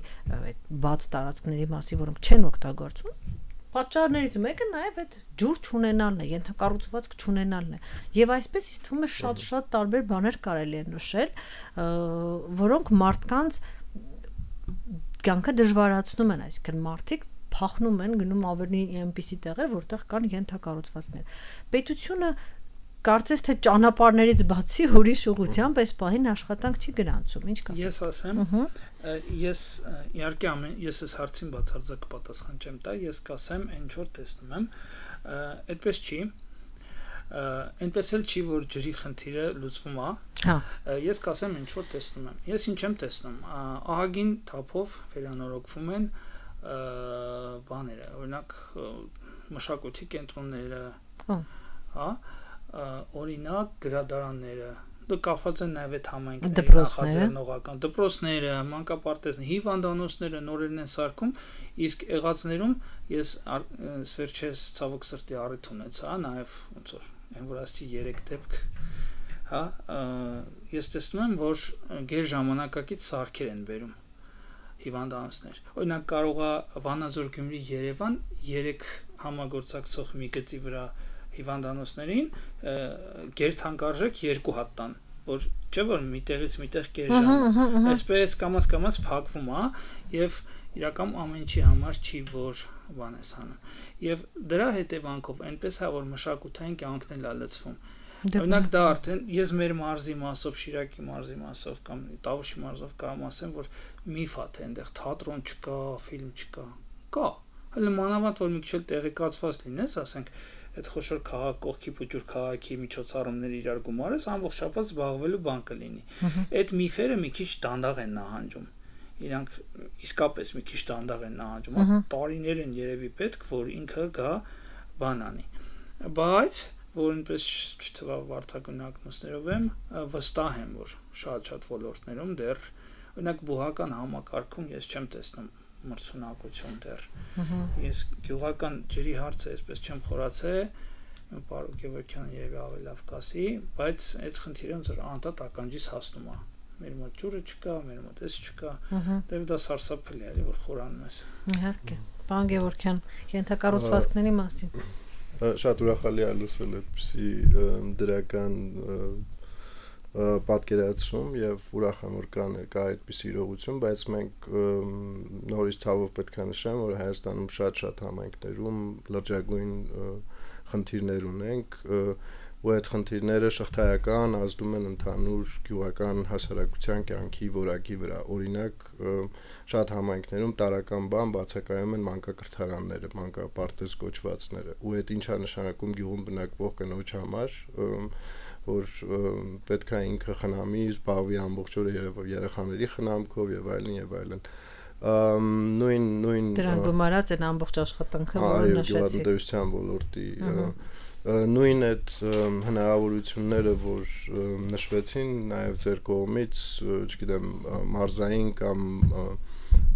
այդ բաց տարածքների մասին, որոնք չեն օգտագործվում, պատճառներից մեկը նաև այդ ջուր չունենալն է, ենթակառուցվածք չունենալն է։ Եվ այսպես ինձ թվում է շատ տարբեր բաներ կարելի է նշել, որոնք մարդկանց կյանքը դժվարացնում են, այսինքն մարդիկ փախնում են, գնում ավելի այնպիսի տեղեր, որտեղ կան ենթակառուցվածքներ։ Պետությունը կարծես թե ճանապարհներից բացի ուրիշ ուղղությամբ այս պահին աշխատանք չի գրանցում, ինչ կասես։ Ես ասեմ, ես իհարկե ես այս հարցին բացարձակ պատասխան չեմ տա, ես կասեմ, ինչ որ տեսնում եմ, այդպես չի։ Այնպես էլ չի, որ ջրի խնդիրը լուծվում է։ Հա։ Ես կասեմ, ինչ որ տեսնում եմ։ Ես ինչ եմ տեսնում։ Ահագին թափով վերանորոգվում են բաները, օրինակ մշակույթի կենտրոնները, հա, օրինակ գրադարանները, կախված են նաև այդ համայնքների նախաձեռնողական դպրոցները, մանկապարտեզները, հիվանդանոցները նորերն են սարքում, իսկ եղածներում ես վերջերս ցավոք սրտի առիթ ունեցա, նաև ոնց որ այն որ ասի 3 դեպք, հա, ես տեսնում եմ, որ գեր ժամանակակից սարքեր են բերում հիվանդանոցներ։ Օրինակ կարող է Վանաձոր, Գյումրի, Երևան 3 համագործակցող մի գծի վրա հիվանդանոցներին գերթանկարժեք 2 հատ տան, որ չէ որ միտեղից միտեղ կես ժամ, այսպես կամաց փակվում է եւ իրական ամեն ինչի համար չի որ բան է անում։ Եվ դրա հետևանքով այնպես է որ մշակութային կյանքն է լալեցվում։ Օրինակ դա արդեն ես մեր մարզի մասով, Շիրակի մարզի մասով կամ Տավուշի մարզով կարող ասեմ, որ միֆ է թե այնտեղ թատրոն չկա, ֆիլմ չկա։ Կա։ Հələ մանավանդ որ մի քիչ տեղեկացված լինես, ասենք այդ խոշոր կողքի փոճուր քաղաքի միջոցառումները իրար գումարես, ամբողջապես զբաղվելու բան կլինի։ Այդ միֆերը մի քիչ դանդաղ են նահանջում։ Իրանք իսկապես մի քիչ դանդաղ են նահանջում։ Տարիներ են երևի պետք, որ ինքը գա բան անի։ Բայց որ այնպես չթվա վարդագույնակնոցներով եմ, վստահ եմ, որ շատ ոլորտներում դեռ օրինակ բուհական համակարգում ես չեմ տեսնում մրցունակություն դեռ։ Ես գյուղական ջրի հարցը այսպես չեմ խորացել, պարոն Գևորգյանը երևի ավելի լավ կասի, բայց այդ խնդիրը ոնց որ անդադ ականջիս հասնում է։ Մեր մոտ ջուրը չկա, մեր մոտ էս չկա։ Դե դա սարսափելի է, որ խորանում ես։ Իհարկե։ Պարոն Գևորգյան, ենթակառուցվածքների մասին։ Շատ ուրախալի է լսել այդպիսի դրական պատկերացում եւ ուրախ եմ որ կա այդպիսի իրողություն, բայց մենք նորից ցավով պետք է նշեմ, որ Հայաստանում շատ համայնքներում լրջագույն խնդիրներ ունենք, ու այդ խնդիրները շղթայական ազդում են ընդհանուր գյուղական հասարակության կյանքի որակի վրա։ Օրինակ շատ համայնքներում տարական բան բացակայում են մանկակրթարանները, մանկապարտեզ կոչվածները, ու այդ ինչ է նշանակում գյուղում բնակվող կնոջ համար, որ պետք է ինքը խնամի, զբաղվի ամբողջ օրը երեխաների խնամքով եւ այլն։ Նույն դրան գումարած են ամբողջ աշխատանքը, որը նշեցիք։ Գյուղատնտեսության ոլորտի նույն այդ հնարավորությունները, որ նշվեցին նաև ձեր կողմից, չգիտեմ, մարզային կամ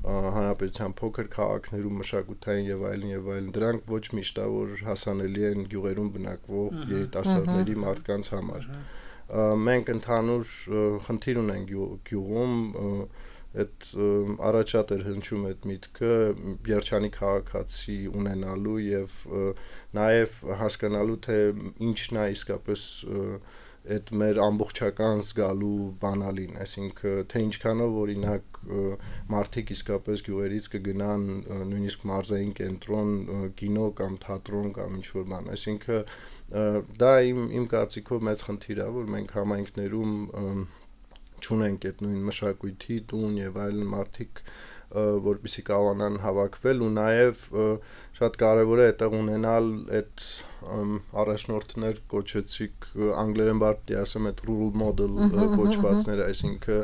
հանրապետության փոքր քաղաքներում մշակութային եւ այլն, դրանք ոչ միշտ է որ հասանելի են գյուղերում բնակվող երիտասարդների մարդկանց համար։ Մենք ընդհանուր խնդիր ունենք գյուղում, այդ առաջատեր հնչում այդ միտքը երջանի քաղաքացի ունենալու եւ նաեւ հասկանալու թե ինչն է իսկապես այդ մեր ամբողջական զգալու բանալին, այսինքն թե ինչքանով օրինակ մարդիկ իսկապես գյուղերից կգնան նույնիսկ մարզային կենտրոն, կինո կամ թատրոն կամ ինչ-որ բան, այսինքն դա իմ կարծիքով մեծ խնդիր է, որ մենք համայնքներում չունենք այդ նույն մշակույթի տուն եւ այլն մարդիկ որպեսզի կարողանան հավաքվել ու նաեւ շատ կարեւոր է այդտեղ ունենալ այդ առաջնորդներ կոչեցիք անգլերեն բառի ասեմ այդ role model կոչվածները, այսինքն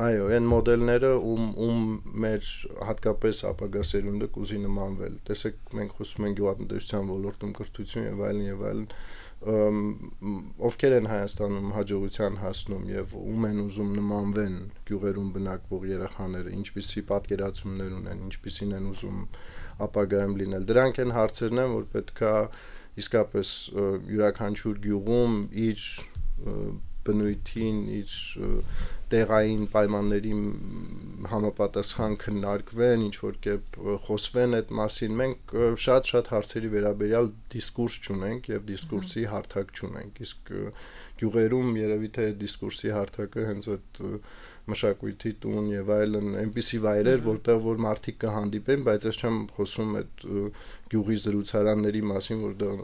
այո, այն մոդելները ում մեր հատկապես ապագա սերունդը կուզի նմանվել։ Տեսեք, մենք խոսում ենք գյուղատնտեսության ոլորտում կրթություն եւ այլն ովքեր են Հայաստանում հաջողության հասնում եւ ում են ուզում նմանվեն գյուղերում բնակվող երեխաները, ինչպիսի պատկերացումներ ունեն, ինչպիսին են ուզում ապագայում լինել։ Դրանք են հարցերն են, որ պետքա իսկապես յուրաքանչյուր գյուղում իր բնույթին, իր տեղային պայմանների համապատասխան քննարկվեն, ինչ որ կերպ խոսվեն այդ մասին։ Մենք շատ հարցերի վերաբերյալ դիսկուրս չունենք եւ դիսկուրսի հարթակ չունենք։ Իսկ գյուղերում երևի թե դիսկուրսի հարթակը հենց այդ մշակույթի տուն եւ այլն այնպիսի վայրեր, որտեղ որ մարդիկ կհանդիպեն, բայց ես չեմ խոսում այդ գյուղի զրուցարանների մասին, որտեղ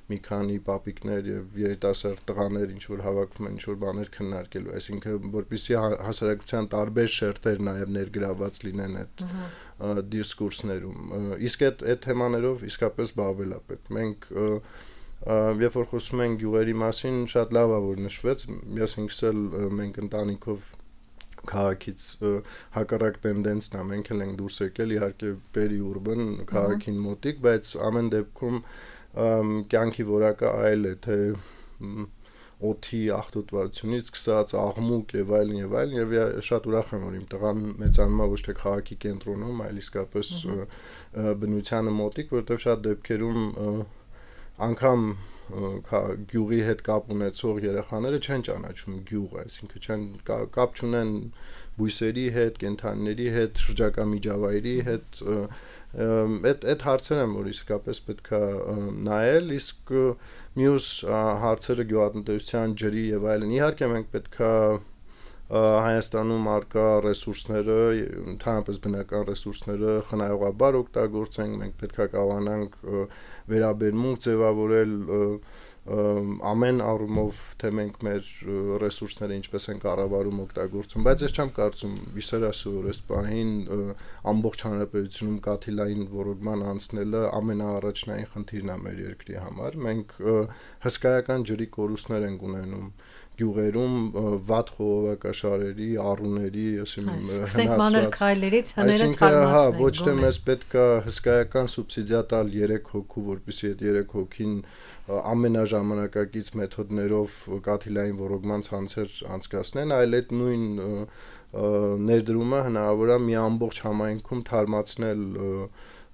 մի քանի պապիկներ եւ երիտասարդ տղաներ ինչ որ հավաքվում են, ինչ որ բաներ քննարկելու, այսինքն որպեսզի հասարակության տարբեր շերտեր նաեւ ներգրաված լինեն այդ դիսկուրսներում։ Իսկ այդ թեմաներով իսկապես զբաղվել է պետք։ Մենք երբ որ խոսում ենք գյուղերի մասին, շատ լավ է որ նշվեց, ես ինքս էլ մենք ընտանիքով քաղաքից հակառակ տենդենսն է, մենք էլ ենք դուրս եկել, իհարկե պերիուրբան քաղաքին մոտիկ, բայց ամեն դեպքում կյանքի որակը այլ է, թե օդի աղտոտվածությունից սկսած աղմուկ եւ այլն եւ շատ ուրախ եմ որ իմ տղան մեծանում է ոչ թե քաղաքի կենտրոնում, այլ իսկապես բնությանը մոտիկ, որովհետեւ շատ դեպքերում անգամ գյուղի հետ կապ ունեցող երեխաները չեն ճանաչում գյուղը, այսինքն չեն կապ չունեն բույսերի հետ, կենդանիների հետ, շրջակա միջավայրի հետ, այդ հարցերը են, որ իսկապես պետք է նայել, իսկ մյուս հարցերը գյուղատնտեսության ջրի եւ այլն, իհարկե մենք պետք է Հայաստանում արկա ռեսուրսները, ընդհանրապես բնական ռեսուրսները խնայողաբար օգտագործենք, մենք պետք է կարողանանք վերաբերմունք ձևավորել ամեն առումով, թե մենք մեր ռեսուրսները ինչպես են կառավարում օգտագործում, բայց ես չեմ կարծում իսերասուր այս պահին ամբողջ հանրապետությունում կաթիլային ոռոգման անցնելը ամենաառաջնային խնդիրն է մեր երկրի համար։ Մենք հսկայական ջրի կորուստներ ենք ունենում գյուղերում վատ խողովակաշարերի, առուների, ասեմ հնացված քայլերից հները թարմացնենք։ Ոչ թե մեզ պետք է հսկայական սուբսիդիա տալ 3 հոգու, որպեսզի այդ 3 հոգին ամենաժամանակակից մեթոդներով կաթիլային ոռոգման ցանցեր անցկացնեն, այլ այդ նույն ներդրումը հնարավոր է մի ամբողջ համայնքում թարմացնել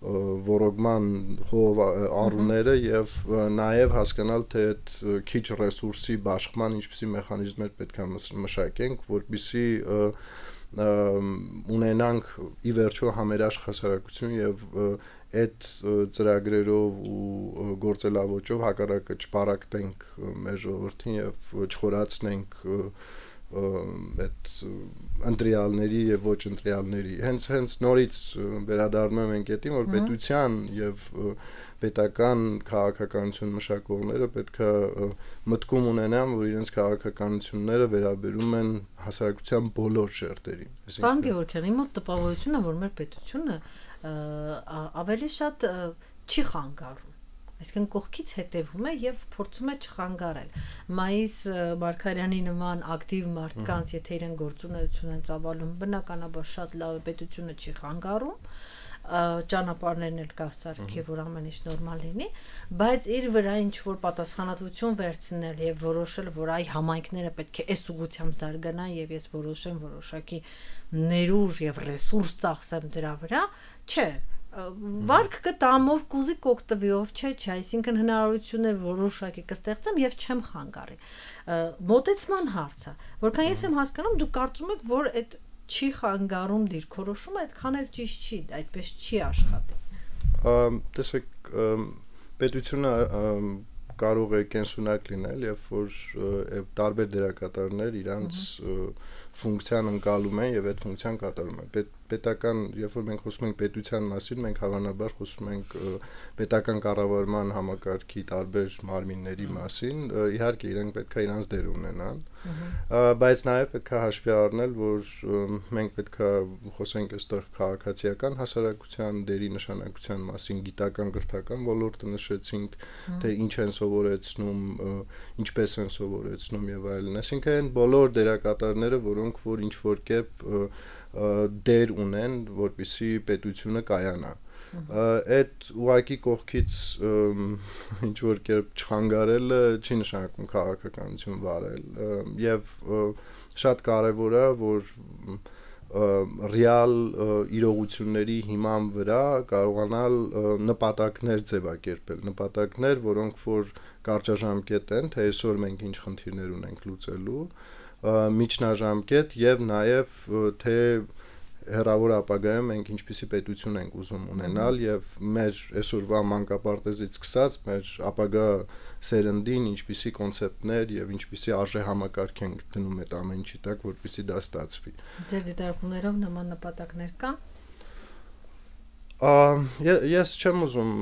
ոռոգման առուները եւ նաեւ հասկանալ թե այդ քիչ ռեսուրսի բաշխման ինչպիսի մեխանիզմներ պետք է մշակենք, որպեսզի ունենանք ի վերջո համերաշխ հասարակություն եւ այդ ծրագրերով ու գործելավոճով հակառակը չպարակտենք մեր ժողովրդին եւ չխորացնենք այդ ընտրյալների եւ ոչ ընտրյալների հենց նորից վերադառնում եմ ընկետին որ պետության եւ պետական քաղաքականություն մշակողները պետք է մտքում ունենան որ իրենց քաղաքականությունները վերաբերում են հասարակության բոլոր շերտերին։ Պարոն Գևորգյան, իմ մոտ տպավորությունն է որ մեր պետությունը ավելի շատ չի խանգարում, այսինքն կողքից հետևում է եւ փորձում է չխանգարել։ Մայիս Մարգարյանի նման ակտիվ մարդկանց, եթե իրեն գործունեություն են ծավալում, բնականաբար շատ լավ է, պետությունը չի խանգարում, ճանապարհներն էլ կարծարքի որ ամեն ինչ նորմալ լինի, բայց իր վրա ինչ որ պատասխանատվություն վերցնել եւ որոշել, որ այ համայնքները պետք է այս ուղղությամբ զարգանան եւ ես որոշեմ որոշակի ներուժ եւ ռեսուրս ծախսեմ դրա վրա, չէ, վարկ կտամով կուզի կօգտվիով չէ, այսինքն հնարավորություններ որոշակի կստեղծեմ եւ չեմ խանգարի։ Մոտեցման հարցը, որքան ես եմ հասկանում, դուք կարծում եք, որ այդ չի խանգարում դիրքորոշումը, այդքան էլ ճիշտ չի, այդպես չի աշխատի։ Տեսեք, պետությունը կարող է կենսունակ լինել, երբ որ տարբեր դերակատարներ իրանց ֆունկցիան ընկալում են եւ այդ ֆունկցիան կատարում են։ Պետական, երբ որ մենք խոսում ենք պետության մասին, մենք հավանաբար խոսում ենք պետական կառավարման համակարգի տարբեր մարմինների մասին, իհարկե իրենք պետք է իրանց դեր ունենան, բայց նաեւ պետք է հաշվի առնել, որ մենք պետք է խոսենք այստեղ քաղաքացիական հասարակության դերի նշանակության մասին, գիտական կրթական ոլորտը նշեցինք, թե ինչ են սովորեցնում, ինչպես են սովորեցնում եւ այլն, այսինքն այն բոլոր դերակատարները, որոնք որ ինչ որ կերպ դեր ունեն, որպեսզի պետությունը կայանա։ այդ ուղակի կողքից ինչ որ կերպ չխանգարելը չի նշանակում քաղաքականություն վարել եւ շատ կարեւոր է որ ռեալ իրողությունների հիման վրա կարողանալ նպատակներ ձևակերպել նպատակներ որոնք որ կարճաժամկետ են թե այսօր մենք ինչ խնդիրներ ունենք լուծելու միջնաժամկետ եւ նաեւ թե հերավոր ապագայում մենք ինչպիսի պետություն ենք ուզում ունենալ եւ մեր այսօրվա մանկապարտեզից սկսած մեր ապագա սերնդին ինչպիսի կոնցեպտներ եւ ինչպիսի արժե համակարգ ենք դնում այդ ամեն ինչի տակ որպեսզի դա ստացվի Ձեր դիտարկումներով նման նպատակներ կան ես չեմ ուզում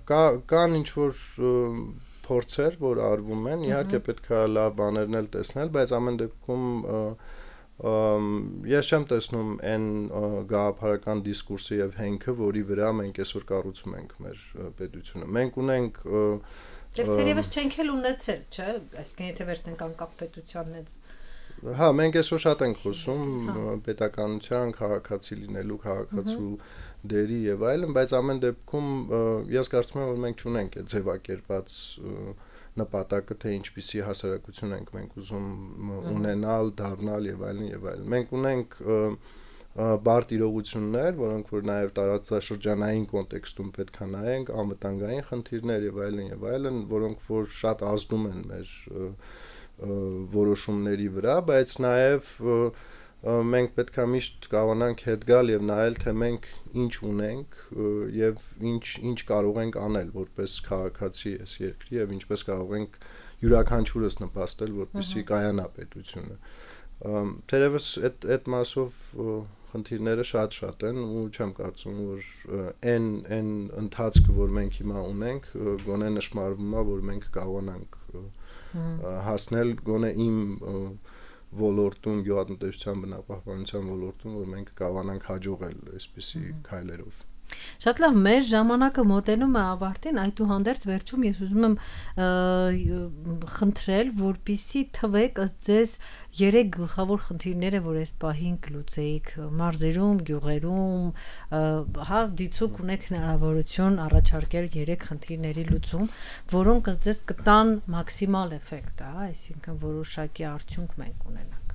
կան ինչ որ փորձեր, որ արվում են, իհարկե պետք է լավ բաներն էլ տեսնել, բայց ամեն դեպքում ես չեմ տեսնում այն գաղափարական դիսկուրսը եւ հենքը, որի վրա մենք այսօր կառուցում ենք մեր պետությունը։ Մենք ունենք Եվ թերևս չենք էլ ունեցել, չէ՞, այսինքն եթե վերցնենք անկախ պետությանից Հա, մենք այսօր շատ ենք խոսում պետականության, քաղաքացի լինելու, քաղաքացու դերի եւ այլն, բայց ամեն դեպքում ես կարծում եմ որ մենք չունենք այդ ձևակերպած նպատակը թե ինչպիսի հասարակություն ենք մենք ուզում ունենալ, դառնալ եւ այլն եւ այլն։ Մենք ունենք բարդ իրողություններ, որոնք որ նաեւ տարածաշրջանային կոնտեքստում պետք է նայենք, անվտանգային խնդիրներ եւ այլն, որոնք որ շատ ազդում են մեր որոշումների վրա, բայց նաև մենք պետք է միշտ կարողանանք հետ գալ եւ նայել թե մենք ինչ ունենք եւ ինչ կարող ենք անել որպես քաղաքացի այս երկրի եւ ինչպես կարող ենք յուրաքանչյուրս նպաստել որպեսզի կայանա պետությունը թերևս այդ մասով խնդիրները շատ են ու չեմ կարծում որ այն ընթացքը որ մենք հիմա ունենք գոնե նշмарվում է որ մենք կարողանանք հասնել գոնե իմ ոլորտում գյուղատնտեսության բնապահպանության ոլորտում որ մենք կարողանանք հաջողել այսպիսի քայլերով Շատ լավ, մեր ժամանակը մոտենում է ավարտին, այդուհանդերձ վերջում ես ուզում եմ խնդրել, որպեսզի թվեք ձեզ 3 գլխավոր խնդիրները, որ այս պահին կլուծեիք մարզերում, գյուղերում, հա, դիցուկ ունեք հնարավորություն առաջարկել 3 խնդիրների լուծում, որոնք ձեզ կտան մաքսիմալ էֆեկտ, հա, այսինքն որոշակի արդյունք մենք ունենանք։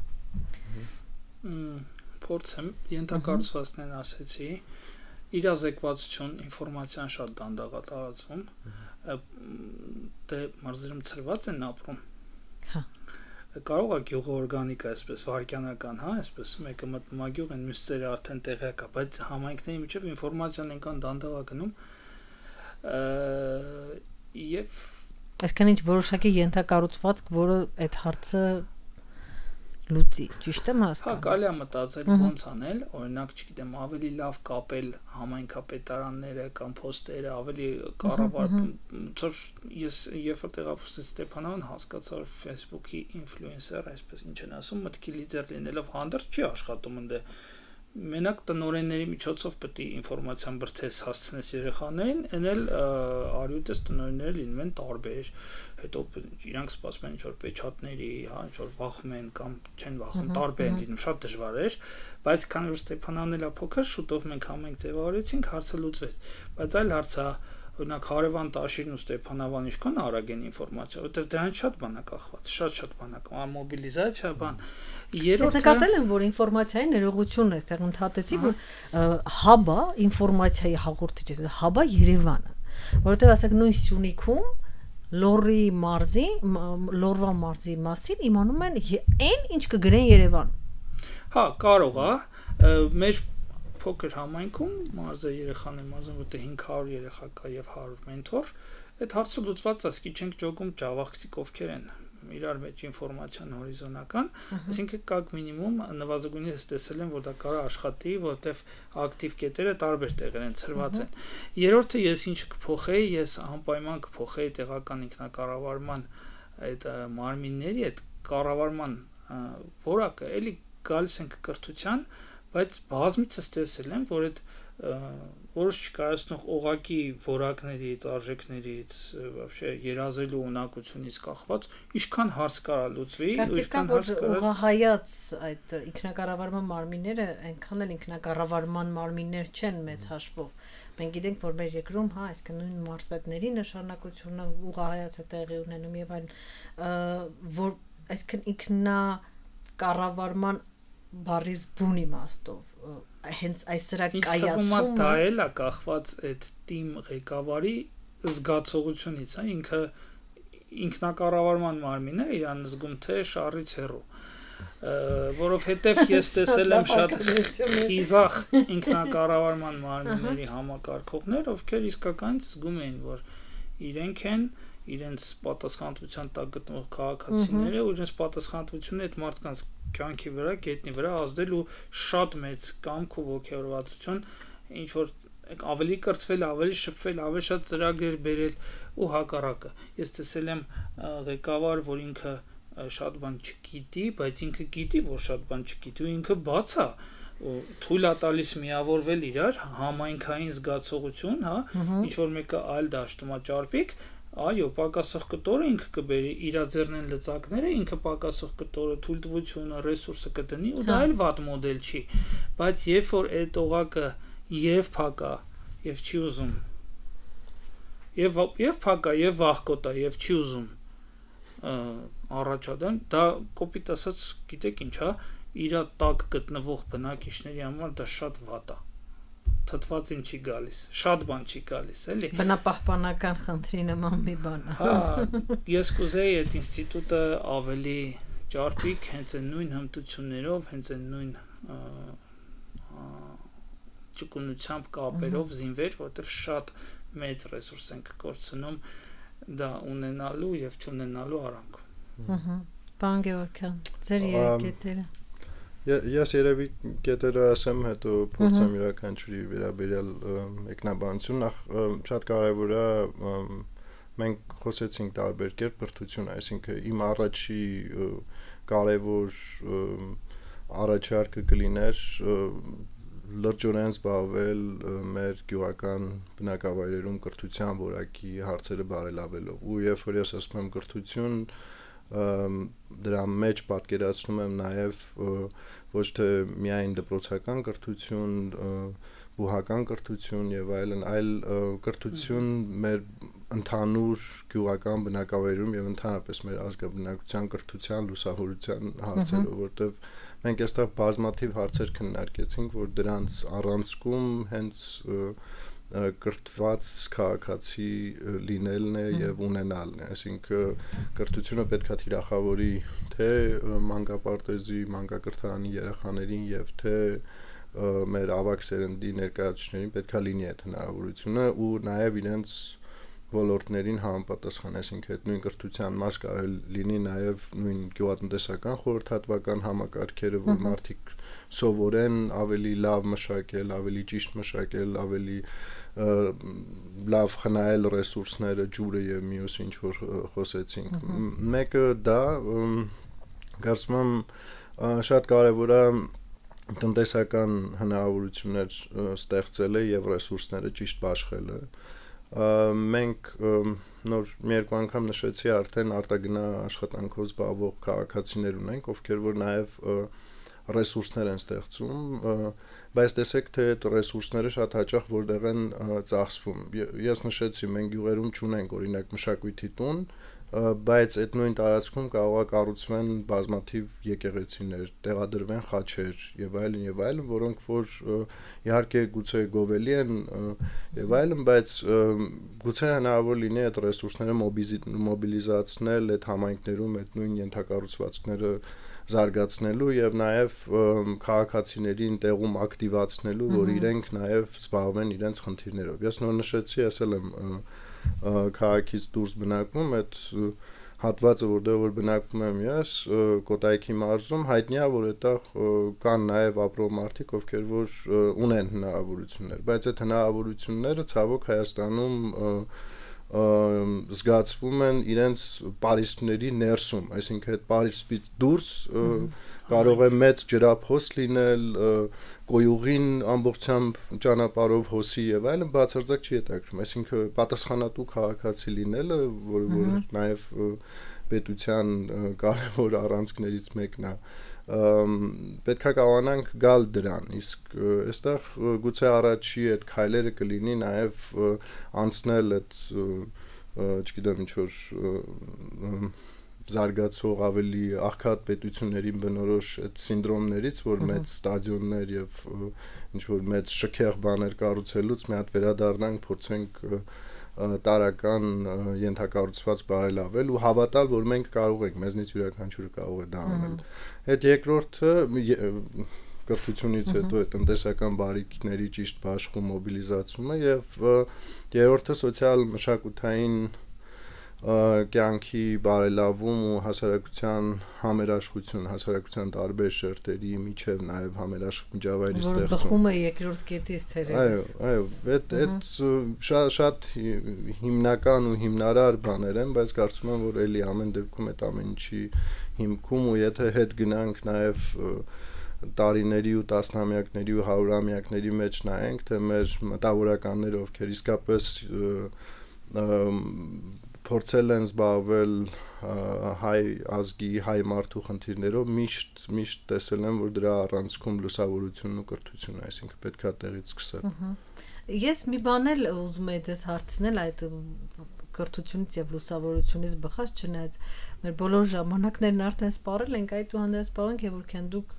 Փորձեմ, ենթակառուցվածքներն ասեցի իրազեկվածություն ինֆորմացիան շատ դանդաղ է տարածվում դե մարզերում ծրված են ապրում հա կարող է գյուղը օրգանիկ է այսպես վարքյանական հա այսպես մեկը մտնում է գյուղ են մյուսները արդեն տեղյակ է բայց համայնքների միջև ինֆորմացիան այնքան դանդաղ է գնում եւ այսքան ինչ որոշակի ենթակառուցվածք որը այդ հարցը լուծի, ճիշտ եմ հասկանում։ Հա, կարելի է մտածել ոնց անել, օրինակ, չգիտեմ, ավելի լավ կապել համայնքապետարանները կամ փոստերը, ավելի կառավար, ծոր ես երբ որ տեղափոխվեցի Ստեփանավան, հասկացա, որ Facebook-ի ինֆլուենսեր, այսպես ինչ են ասում, մտքի լիդեր լինելով հանդերձ չի աշխատում ընդ Մենակ տնօրենների միջոցով պետք է ինֆորմացիան բրթես հասցնես երեխաներին, էնել արյուտես տնօրենները լինում են տարբեր, հետո իրանք սպասում են ինչ-որ պեչատների, հա, ինչ-որ վախում են կամ չեն վախում, տարբեր են լինում, շատ դժվար էր, բայց քանի որ Ստեփանավն էլ է փոքր, շուտով մենք համենք ձևավորեցինք, հարցը լուծվեց, բայց այլ հարց է Օրինակ Հարևան Տաշիրն ու Ստեփանավան ինչքան արագ են ինֆորմացիա, որտեղ դրանից շատ բան է կախված, շատ բան է, մոբիլիզացիա բան։ Ես նկատել եմ, որ ինֆորմացիայի ներողությունն է, այստեղ ընդհատեցի, որ հաբա ինֆորմացիայի հաղորդիչ է, հաբա Երևանը, որովհետև ասենք նույն Սյունիքում Լորվա մարզի մասին իմանում են այն, ինչ կգրեն Երևան։ Հա, կարող է, մեր փոքր համայնքում մարզը երեխան է մարզում, որտեղ 500 երեխա կա եւ 100 մենթոր, այդ հարցը լուծված է, սկի չենք ճոգում ճավախցիկ ովքեր են իրար մեջ ինֆորմացիան հորիզոնական, այսինքն կակ մինիմում նվազագույնս տեսել են, որ դա կարող աշխատի, որտեղ ակտիվ կետերը տարբեր տեղեր են ծրված են։ Երրորդը ես ինչ կփոխեի, ես անպայման կփոխեի տեղական ինքնակառավարման այդ մարմինների այդ կառավարման որակը, էլի գալիս ենք կրթության բայց բազմիցս տեսել եմ, որ այդ որոշ չկայացնող օղակի որակներից, արժեքներից, вообще երազելու ունակությունից կախված ինչքան հարց կարա լուծվի, ինչքան հարց կարա ուղղահայաց այդ ինքնակառավարման մարմինները այնքան էլ ինքնակառավարման մարմիններ չեն մեծ հաշվով։ Մենք գիտենք, որ մեր երկրում, այսինքն նույն մարզպետների նշանակությունը ուղղահայաց է տեղի ունենում եւ այլն, որ այսինքն ինքնակառավարման բարիզ բուն իմաստով հենց այս սրա կայացումը դա էլ է կախված այդ թիմ ղեկավարի զգացողությունից, ինքը ինքնակառավարման մարմինը իրան զգում թե շարից հեռու, որովհետև ես տեսել եմ շատ խիզախ ինքնակառավարման մարմինների համակարգողներ, ովքեր իսկականից զգում էին, որ իրենք են իրենց պատասխանատվության տակ գտնվող քաղաքացիները, ու իրենց պատասխանատվությունը այդ մարդկանց կյանքի վրա, գետնի վրա ազդել ու շատ մեծ կամք ու ոգևորվածություն, ինչ որ ավելի կրծվել, ավելի շփվել, ավելի շատ ծրագրեր բերել ու հակառակը։ Ես տեսել եմ ղեկավար, որ ինքը շատ բան չգիտի, բայց ինքը գիտի, որ շատ բան չգիտի, ու ինքը բաց է, թույլ է տալիս միավորվել իրար, համայնքային զգացողություն, ինչ որ մեկը այլ դաշտում է ճարպիկ, այո, պակասող կտորը ինքը կբերի, իր ձեռնեն լծակները, ինքը պակասող կտորը, թույլտվությունը, ռեսուրսը կդնի, ու դա էլ վատ մոդել չի, բայց երբ որ այդ օղակը եւ փակա, եւ չի ուզում, եւ փակա, եւ վախկոտ է, եւ չի ուզում առաջադեմ, դա կոպիտ ասած, գիտեք ինչ է, իր տակ գտնվող բնակիչների համար դա շատ վատ է։ Թթվածին չի գալիս, շատ բան չի գալիս, էլի։ Բնապահպանական խնդրի նման մի բան է։ Ես կուզեի այդ ինստիտուտը ավելի ճարպիկ, հենց այն նույն հմտություններով, հենց այն նույն ճկունությամբ կապերով զինվեր, որովհետև շատ մեծ ռեսուրս ենք կորցնում դա ունենալու եւ չունենալու արանքում։ Պարոն Գևորգյան, ձեր երեկետերը։ Ես երևի կետերը ասեմ, հետո փորձեմ յուրաքանչյուրի վերաբերյալ մեկնաբանություն, նախ շատ կարևոր է մենք խոսեցինք տարբեր կերպ բրդություն, այսինքն իմ առաջի կարևոր առաջարկը կլիներ լրջորեն զբաղվել մեր գյուղական բնակավայրերում կրթության որակի հարցերը բարելավելով, ու երբ որ ես ասում եմ կրթություն, դրա մեջ պատկերացնում եմ նաև ոչ թե միայն դպրոցական կրթություն, բուհական կրթություն եւ այլն, այլ կրթություն մեր ընդհանուր գյուղական բնակավայրում եւ ընդհանրապես մեր ազգաբնակության կրթության լուսավորության հարցերով, որտեղ մենք այստեղ բազմաթիվ հարցեր քննարկեցինք, որ դրանց առանցքում հենց կրթված քաղաքացի լինելն է եւ ունենալն է, այսինքն կրթությունը պետքա թիրախավորի թե մանկապարտեզի, մանկակրթարանի երեխաներին եւ թե մեր ավագ սերնդի ներկայացուցիչներին պետքա լինի այդ հնարավորությունը ու նաեւ իրենց ոլորտներին համապատասխան, այսինքն այդ նույն կրթության մաս կարելի լինի նաեւ նույն գյուղատնտեսական խորհրդատվական համակարգերը, որ մարդիկ սովորեն ավելի լավ մշակել, ավելի ճիշտ մշակել, ավելի լավ խնայել ռեսուրսները, ջուրը եւ մյուս ինչ որ խոսեցինք։ Մեկը դա կարծում եմ շատ կարեւոր է տնտեսական հնարավորություններ ստեղծելը եւ ռեսուրսները ճիշտ բաշխելը։ Մենք նոր մի երկու անգամ նշեցի արդեն արտագնա աշխատանքով զբաղվող քաղաքացիներ ունենք, ովքեր որ նաեւ ռեսուրսներ են ստեղծում, բայց տեսեք թե այդ ռեսուրսները շատ հաճախ որտեղ են ծախսվում։ Ես նշեցի, մենք գյուղերում չունենք օրինակ մշակույթի տուն, բայց այդ նույն տարածքում կարող է կառուցվեն բազմաթիվ եկեղեցիներ, տեղադրվեն խաչեր եւ այլն, որոնք որ իհարկե գուցե գովելի են եւ այլն, բայց գուցե հնարավոր լինի այդ ռեսուրսները մոբիլիզացնել այդ համայնքներում այդ նույն ենթակառուցվածքները զարգացնելու եւ նաեւ քաղաքացիներին տեղում ակտիվացնելու, որ իրենք նաեւ զբաղվեն իրենց խնդիրներով։ Ես նոր նշեցի, ասել եմ քաղաքից դուրս բնակվում, այդ հատվածը որտեղ որ բնակվում եմ ես, Կոտայքի մարզում հայտնի է, որ այդտեղ կան նաև ապրող մարդիկ, ովքեր որ ունեն հնարավորություններ, բայց այդ հնարավորությունները ցավոք Հայաստանում զգացվում են իրենց պարիսպների ներսում, այսինքն այդ պարիսպից դուրս կարող է մեծ ջրափոս լինել, կոյուղին ամբողջությամբ ճանապարհով հոսի եւ այլն բացարձակ չի հետաքրքրում, այսինքն պատասխանատու քաղաքացի լինելը, որ նաեւ պետության կարևոր առանցքներից մեկն է, պետքա կարողանանք գալ դրան, իսկ այստեղ գուցե առաջի այդ քայլերը կլինի նաեւ անցնել այդ չգիտեմ ինչ որ զարգացող ավելի աղքատ պետություններին բնորոշ այդ սինդրոմներից, որ մեծ ստադիոններ եւ ինչ որ մեծ շքեղ բաներ կառուցելուց մի հատ վերադառնանք, փորձենք տարական ենթակառուցված բարելավել ու հավատալ, որ մենք կարող ենք, մեզնից յուրաքանչյուրը կարող է դա անել։ Այդ երկրորդը կրթությունից հետո այդ տնտեսական բարիքների ճիշտ բաշխում, մոբիլիզացումը եւ երրորդը սոցիալ մշակութային կյանքի բարելավում ու հասարակության համերաշխություն, հասարակության տարբեր շերտերի միջև նաև համերաշխ միջավայրի ստեղծում։ Որ բխում է երկրորդ կետից թերևս։ Այո, այդ շատ հիմնական ու հիմնարար բաներ են, բայց կարծում եմ, որ էլի ամեն դեպքում այդ ամեն ինչի հիմքում ու եթե հետ գնանք նաև տարիների ու տասնամյակների ու հարյուրամյակների մեջ նայենք, թե մեր մտավորականները ովքեր իսկապես փորձել են զբաղվել հայ ազգի, հայ մարդու խնդիրներով, միշտ տեսել են, որ դրա առանցքում լուսավորությունն ու կրթությունը, այսինքն պետք է տեղից սկսել։ Ես մի բան էլ ուզում եմ ձեզ հարցնել այդ կրթությունից եւ լուսավորությունից բխած, չնայած մեր բոլոր ժամանակներն արդեն սպառել ենք, այդուհանդերձ սպառենք եւ որքան դուք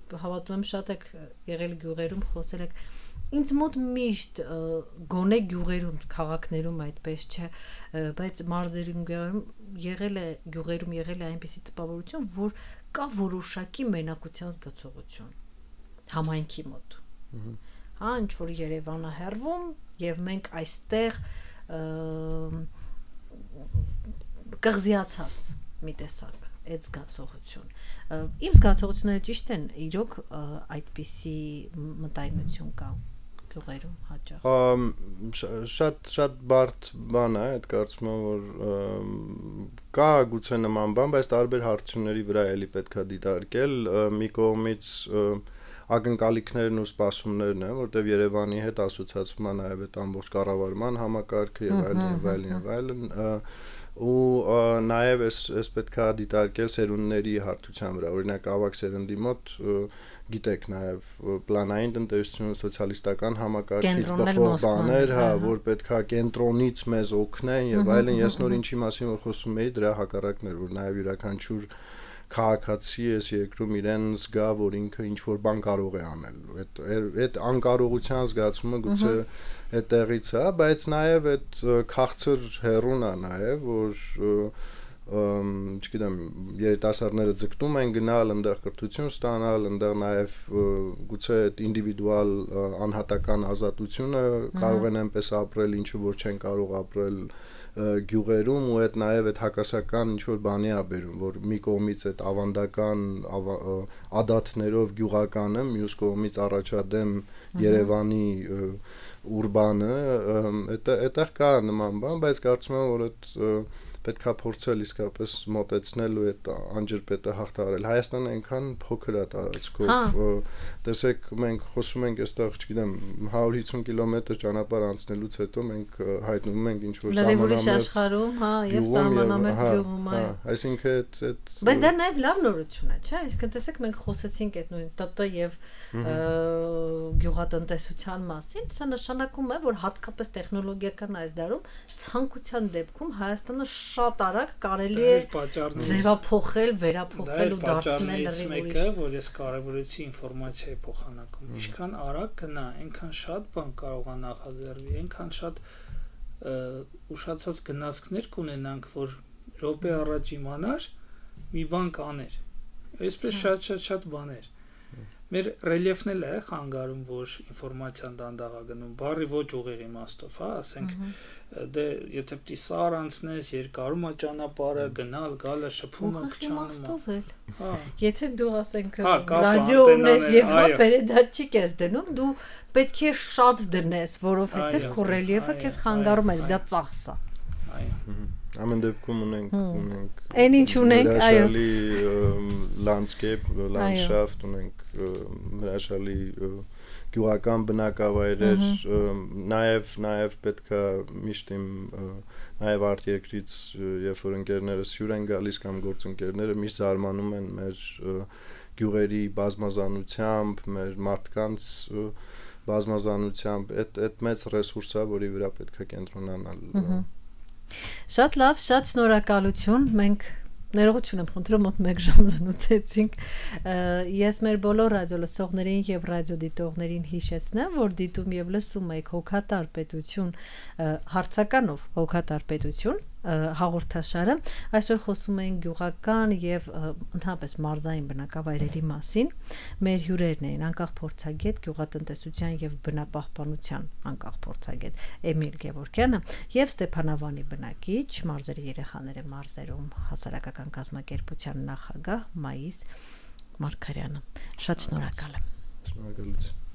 հավատում եմ շատ եք եղել գյուղերում, խոսել եք ինձ մոտ միշտ գոնե գյուղերում, քաղաքներում այդպես չէ, բայց մարզերում գյուղերում եղել է այնպիսի տպավորություն, որ կա որոշակի մենակության զգացողություն համայնքի մոտ։ Հա, ինչ որ Երևանը հեռվում եւ մենք այստեղ կղզիացած մի տեսակ այդ զգացողություն։ Իմ զգացողությունները ճիշտ են, իրոք այդպիսի մտայնություն կա գյուղերում հաճախ։ Շատ բարդ բան է, այդ կարծում եմ, որ կա գուցե նման բան, բայց տարբեր հարցումների վրա էլի պետք է դիտարկել, մի կողմից ակնկալիքներն ու սպասումներն են, որտեղ Երևանի հետ ասոցիացվում է նաև այդ ամբողջ կառավարման համակարգը եւ այլն, ու նաև էս պետք է դիտարկել սերունդների հարթության վրա, օրինակ ավագ սերնդի մոտ գիտեք նաև պլանային տնտեսություն, սոցիալիստական համակարգից բխող բաներ, հա, որ պետք է կենտրոնից մեզ օգնեն եւ այլն, ես նոր ինչի մասին որ խոսում էի, դրա հակառակն էր, որ նաև յուրաքանչյուր քաղաքացի էս երկրում իրեն զգա, որ ինքը ինչ որ բան կարող է անել։ Այդ անկարողության զգացումը գուցե այդտեղից է, բայց նաև այդ քաղցր հերուն է նաև, որ չգիտեմ, երիտասարդները ձգտում են գնալ, այնտեղ կրթություն ստանալ, այնտեղ նաև գուցե այդ ինդիվիդուալ անհատական ազատությունը կարող են այնպես ապրել, ինչը որ չեն կարող ապրել գյուղերում ու այդ նաև այդ հակասական ինչ որ բանի է բերում, որ մի կողմից այդ ավանդական ադաթներով գյուղականը, մյուս կողմից առաջադեմ Երևանի ուրբանը, այդտեղ կա նման բան, բայց կարծում եմ, որ այդ պետք է փորձել իսկապես մոտեցնել ու այդ անջրպետը հաղթահարել։ Հայաստանը այնքան փոքր է տարածքով, տեսեք, մենք խոսում ենք այստեղ, չգիտեմ, 150 կիլոմետր ճանապարհ անցնելուց հետո մենք հայտնվում ենք ինչ որ սահմանամերձ աշխարհում, հա, եւ սահմանամերձ գյուղում, այո։ Այսինքն այդ բայց դա նաեւ լավ նորություն է, չէ՞, այսինքն տեսեք, մենք խոսեցինք այդ նույն ՏՏ եւ գյուղատնտեսության մասին, սա նշանակում է, որ հատկապես տեխնոլոգիական այս դարում ցանկության դեպքում Հայաստանը շատ արագ կարելի է ձևափոխել, վերափոխել ու դարձնել լրիվ ուրիշ։ Մեկը, որ ես կարևորեցի ինֆորմացիայի փոխանակում, ինչքան արագ գնա, այնքան շատ բան կարող է նախաձեռնվի, այնքան շատ ուշացած գնացքներ կունենանք, որ րոպե առաջ իմանար, մի բան կաներ։ Այսպես շատ բաներ։ Մեր ռելիեֆն էլ է խանգարում, որ ինֆորմացիան դանդաղ է գնում, բառի ոչ ուղիղ իմաստով, հա, ասենք, դե եթե պիտի սար անցնես, երկարում է ճանապարհը, գնալ, գալը, շփումը, քչանում։ Հա։ Եթե դու ասենք ռադիո ունես եւ հա պերեդատչիկ ես դնում, դու պետք է շատ դնես, որովհետեւ քո ռելիեֆը քեզ խանգարում է, դա ծախս է։ այո։ Ամեն դեպքում ունենք Այն ինչ ունենք, այո։ Հրաշալի landscape, landschafft, ունենք հրաշալի գյուղական բնակավայրեր, նաև պետքա միշտ իմ նաև արտերկրից երբ որ ընկերներս հյուր են գալիս կամ գործընկերները միշտ զարմանում են մեր գյուղերի բազմազանությամբ, մեր մարդկանց բազմազանությամբ, այդ մեծ ռեսուրս է, որի վրա պետք է կենտրոնանալ։ Շատ լավ, շատ շնորհակալություն։ Մենք ներողություն եմ խնդրում, մոտ 1 ժամ զնուցեցինք։ Ես մեր բոլոր ռադիո լսողներին եւ ռադիո դիտողներին հիշեցնեմ, որ դիտում եւ լսում եք հոգատար պետություն հարցականով հոգատար պետություն հաղորդաշարը։ Այսօր խոսում ենք գյուղական եւ ընդհանրապես մարզային բնակավայրերի մասին։ Մեր հյուրերն էին անկախ փորձագետ, գյուղատնտեսության եւ բնապահպանության անկախ փորձագետ Էմիլ Գևորգյանը եւ Ստեփանավանի բնակիչ, մարզերի երեխաները մարզերում հասարակական կազմակերպության նախագահ Մայիս Մարգարյանը։ Շատ շնորհակալ եմ։ Շնորհակալություն։